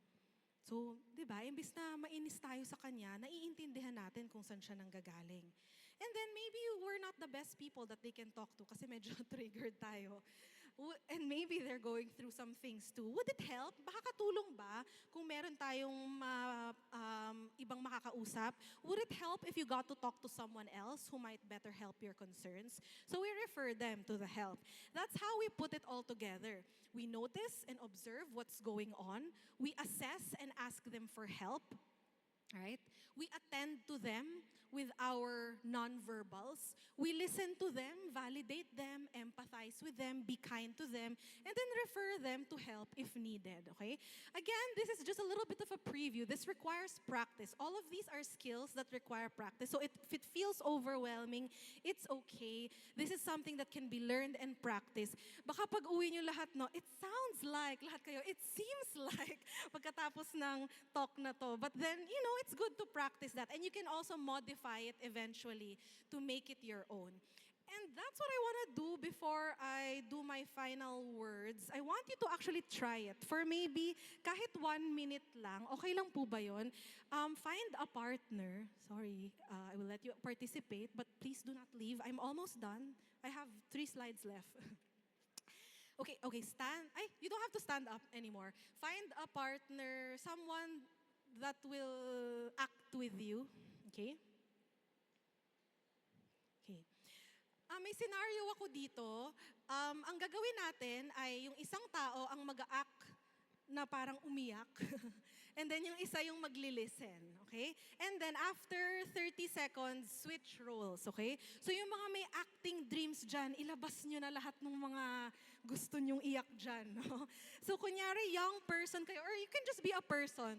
So, di ba, imbis na mainis tayo sa kanya, naiintindihan natin kung saan siya nanggagaling. And then maybe we're not the best people that they can talk to kasi medyo triggered tayo. And maybe they're going through some things too. Would it help? Makakatulong ba kung meron tayong ibang makakausap? Would it help if you got to talk to someone else who might better help your concerns? So we refer them to the help. That's how we put it all together. We notice and observe what's going on. We assess and ask them for help. Right? We attend to them with our nonverbals. We listen to them, validate them, empathize with them, be kind to them, and then refer them to help if needed, okay? Again, this is just a little bit of a preview. This requires practice. All of these are skills that require practice. So if it feels overwhelming, it's okay. This is something that can be learned and practiced. Baka pag uwi nyo lahat, no, it sounds like, lahat kayo, it seems like, pagkatapos ng talk na to. But then, it's good to practice that. And you can also modify it eventually to make it your own. And that's what I want to do before I do my final words. I want you to actually try it. For maybe kahit 1 minute lang, okay lang po ba yun? Find a partner. Sorry, I will let you participate, but please do not leave. I'm almost done. I have 3 slides left. Okay, stand. You don't have to stand up anymore. Find a partner, someone that will act with you. Okay? Okay. May scenario ako dito. Ang gagawin natin ay yung isang tao ang mag-act na parang umiyak. And then yung isa yung magli-listen. Okay? And then after 30 seconds, switch roles. Okay? So yung mga may acting dreams dyan, ilabas nyo na lahat ng mga gusto nyong iyak dyan. No? So kunyari, young person kayo, or you can just be a person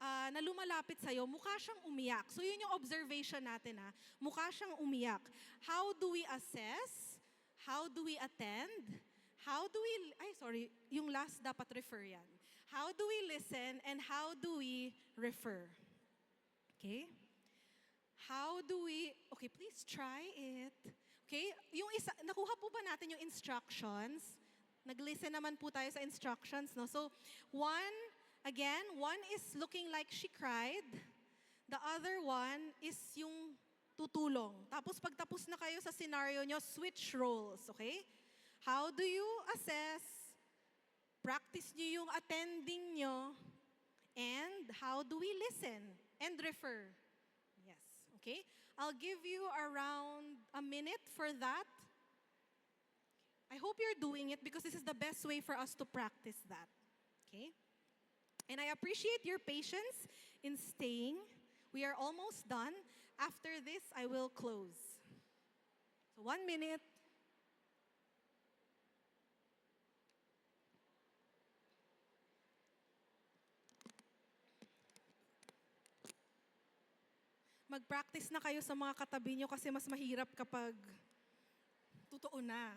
na lumalapit sa'yo, mukha siyang umiyak. So yun yung observation natin mukha siyang umiyak. How do we assess? How do we attend? Yung last dapat refer yan. How do we listen and how do we refer? Okay? Okay, please try it. Okay? Yung isa, nakuha po ba natin yung instructions? Nag-listen naman po tayo sa instructions, no? So, one is looking like she cried. The other one is yung tutulong. Tapos pagtapos na kayo sa scenario nyo, switch roles, okay? How do you assess? Practice nyo yung attending nyo. And how do we listen and refer? Yes, okay? I'll give you around a minute for that. I hope you're doing it because this is the best way for us to practice that. Okay? And I appreciate your patience in staying. We are almost done. After this, I will close. So 1 minute. Mag-practice na kayo sa mga katabi nyo kasi mas mahirap kapag totoo na.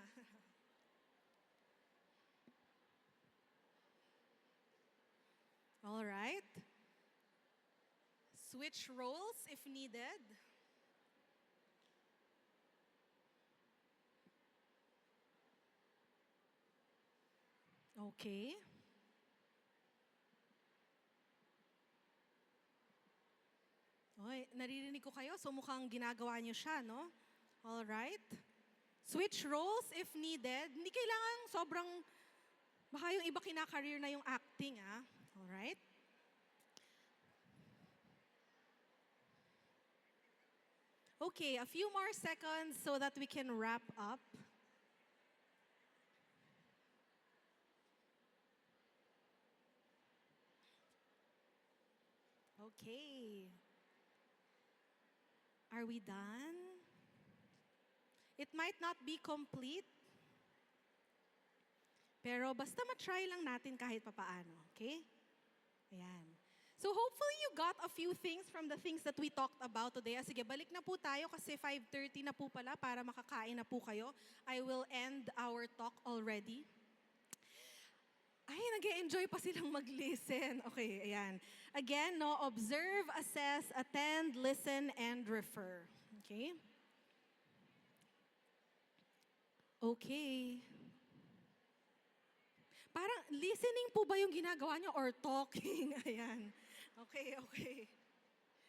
All right. Switch roles if needed. Okay. Okay, naririnig ko kayo, so mukhang ginagawa niyo siya, no? All right. Switch roles if needed. Hindi kailangan sobrang, baka yung iba kinakareer na yung acting, All right. Okay, a few more seconds so that we can wrap up. Okay. Are we done? It might not be complete, pero basta matry lang natin kahit papaano, okay? Ayan. So hopefully you got a few things from the things that we talked about today. Sige, balik na po tayo kasi 5:30 na po pala para makakain na po kayo. I will end our talk already. Ay, nag-e-enjoy pa silang mag-listen. Okay, ayan. Again, no, observe, assess, attend, listen, and refer. Okay? Okay. Parang listening po ba yung ginagawa nyo or talking? Ayan. Okay.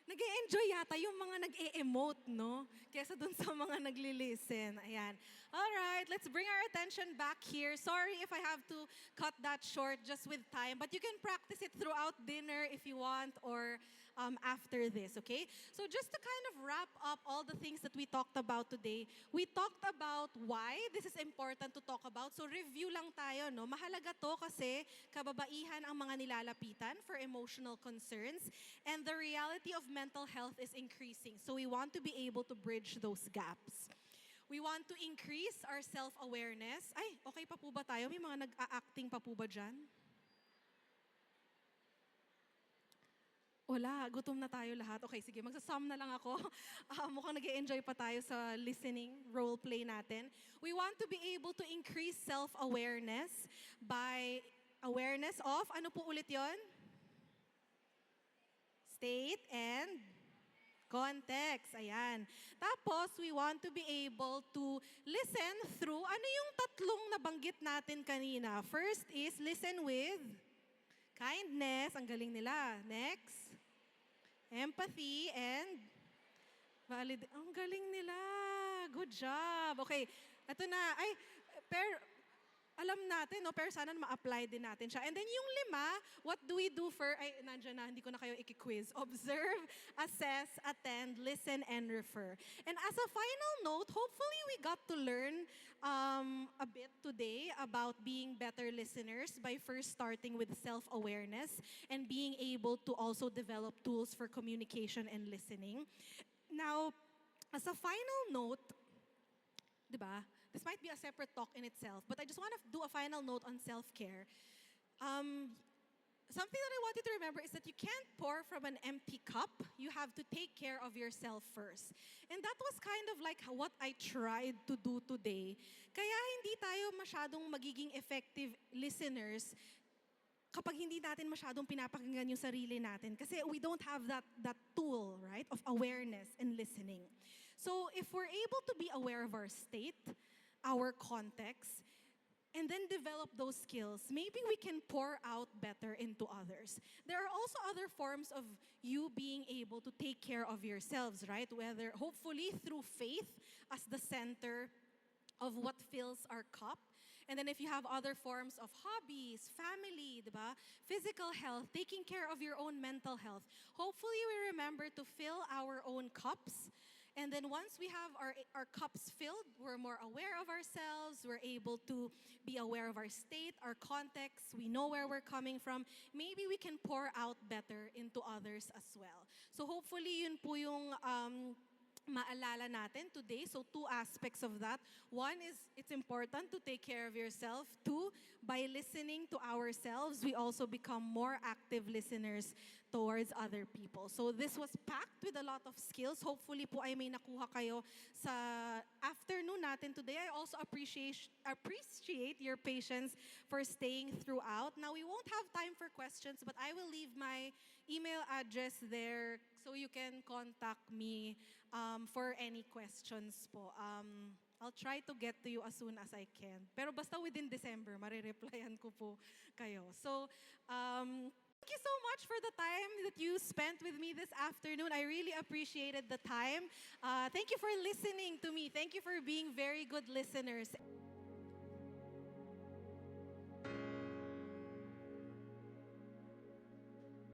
Nag-e-enjoy yata yung mga nag-e-emote, no? Kesa dun sa mga nagli-listen. Ayan. Alright, let's bring our attention back here. Sorry if I have to cut that short just with time, but you can practice it throughout dinner if you want or after this, okay? So just to kind of wrap up all the things that we talked about today, we talked about why this is important to talk about. So review lang tayo, no? Mahalaga to kasi kababaihan ang mga nilalapitan for emotional concerns and the reality of mental health is increasing. So we want to be able to bridge those gaps. We want to increase our self-awareness. Ay, okay pa po ba tayo? May mga nag-a-acting pa po ba dyan? Wala, gutom na tayo lahat. Okay, sige, magsasum na lang ako. Mukhang nag-enjoy pa tayo sa listening role play natin. We want to be able to increase self-awareness by awareness of, ano po ulit yon? State and context. Ayan. Tapos, we want to be able to listen through, ano yung tatlong nabanggit natin kanina? First is listen with kindness. Ang galing nila. Next. Empathy and ang galing nila. Good job. Okay, ito na. Ay, alam natin, no? Pero sana ma-apply din natin siya. And then yung 5, what do we do for, ay, nandiyan na, hindi ko na kayo iki-quiz. Observe, assess, attend, listen, and refer. And as a final note, hopefully we got to learn a bit today about being better listeners by first starting with self-awareness and being able to also develop tools for communication and listening. Now, as a final note, di ba? This might be a separate talk in itself, but I just want to do a final note on self-care. Something that I want you to remember is that you can't pour from an empty cup. You have to take care of yourself first. And that was kind of like what I tried to do today. Kaya hindi tayo masyadong magiging effective listeners kapag hindi natin masyadong pinapakinggan yung sarili natin. Kasi we don't have that tool, right, of awareness and listening. So if we're able to be aware of our state, our context, and then develop those skills, maybe we can pour out better into others. There are also other forms of you being able to take care of yourselves, right? Whether, hopefully, through faith as the center of what fills our cup. And then if you have other forms of hobbies, family, diba? Physical health, taking care of your own mental health. Hopefully, we remember to fill our own cups. And then once we have our cups filled, we're more aware of ourselves, we're able to be aware of our state, our context, we know where we're coming from, maybe we can pour out better into others as well. So hopefully yun po yung maalala natin today. So 2 aspects of that. One is it's important to take care of yourself. 2, by listening to ourselves, we also become more active listeners towards other people. So this was packed with a lot of skills. Hopefully po ay may nakuha kayo sa afternoon natin today. I also appreciate your patience for staying throughout. Now we won't have time for questions, but I will leave my email address there so you can contact me for any questions po. I'll try to get to you as soon as I can. Pero basta within December, marireplyan ko po kayo. So, thank you so much for the time that you spent with me this afternoon. I really appreciated the time. Thank you for listening to me. Thank you for being very good listeners.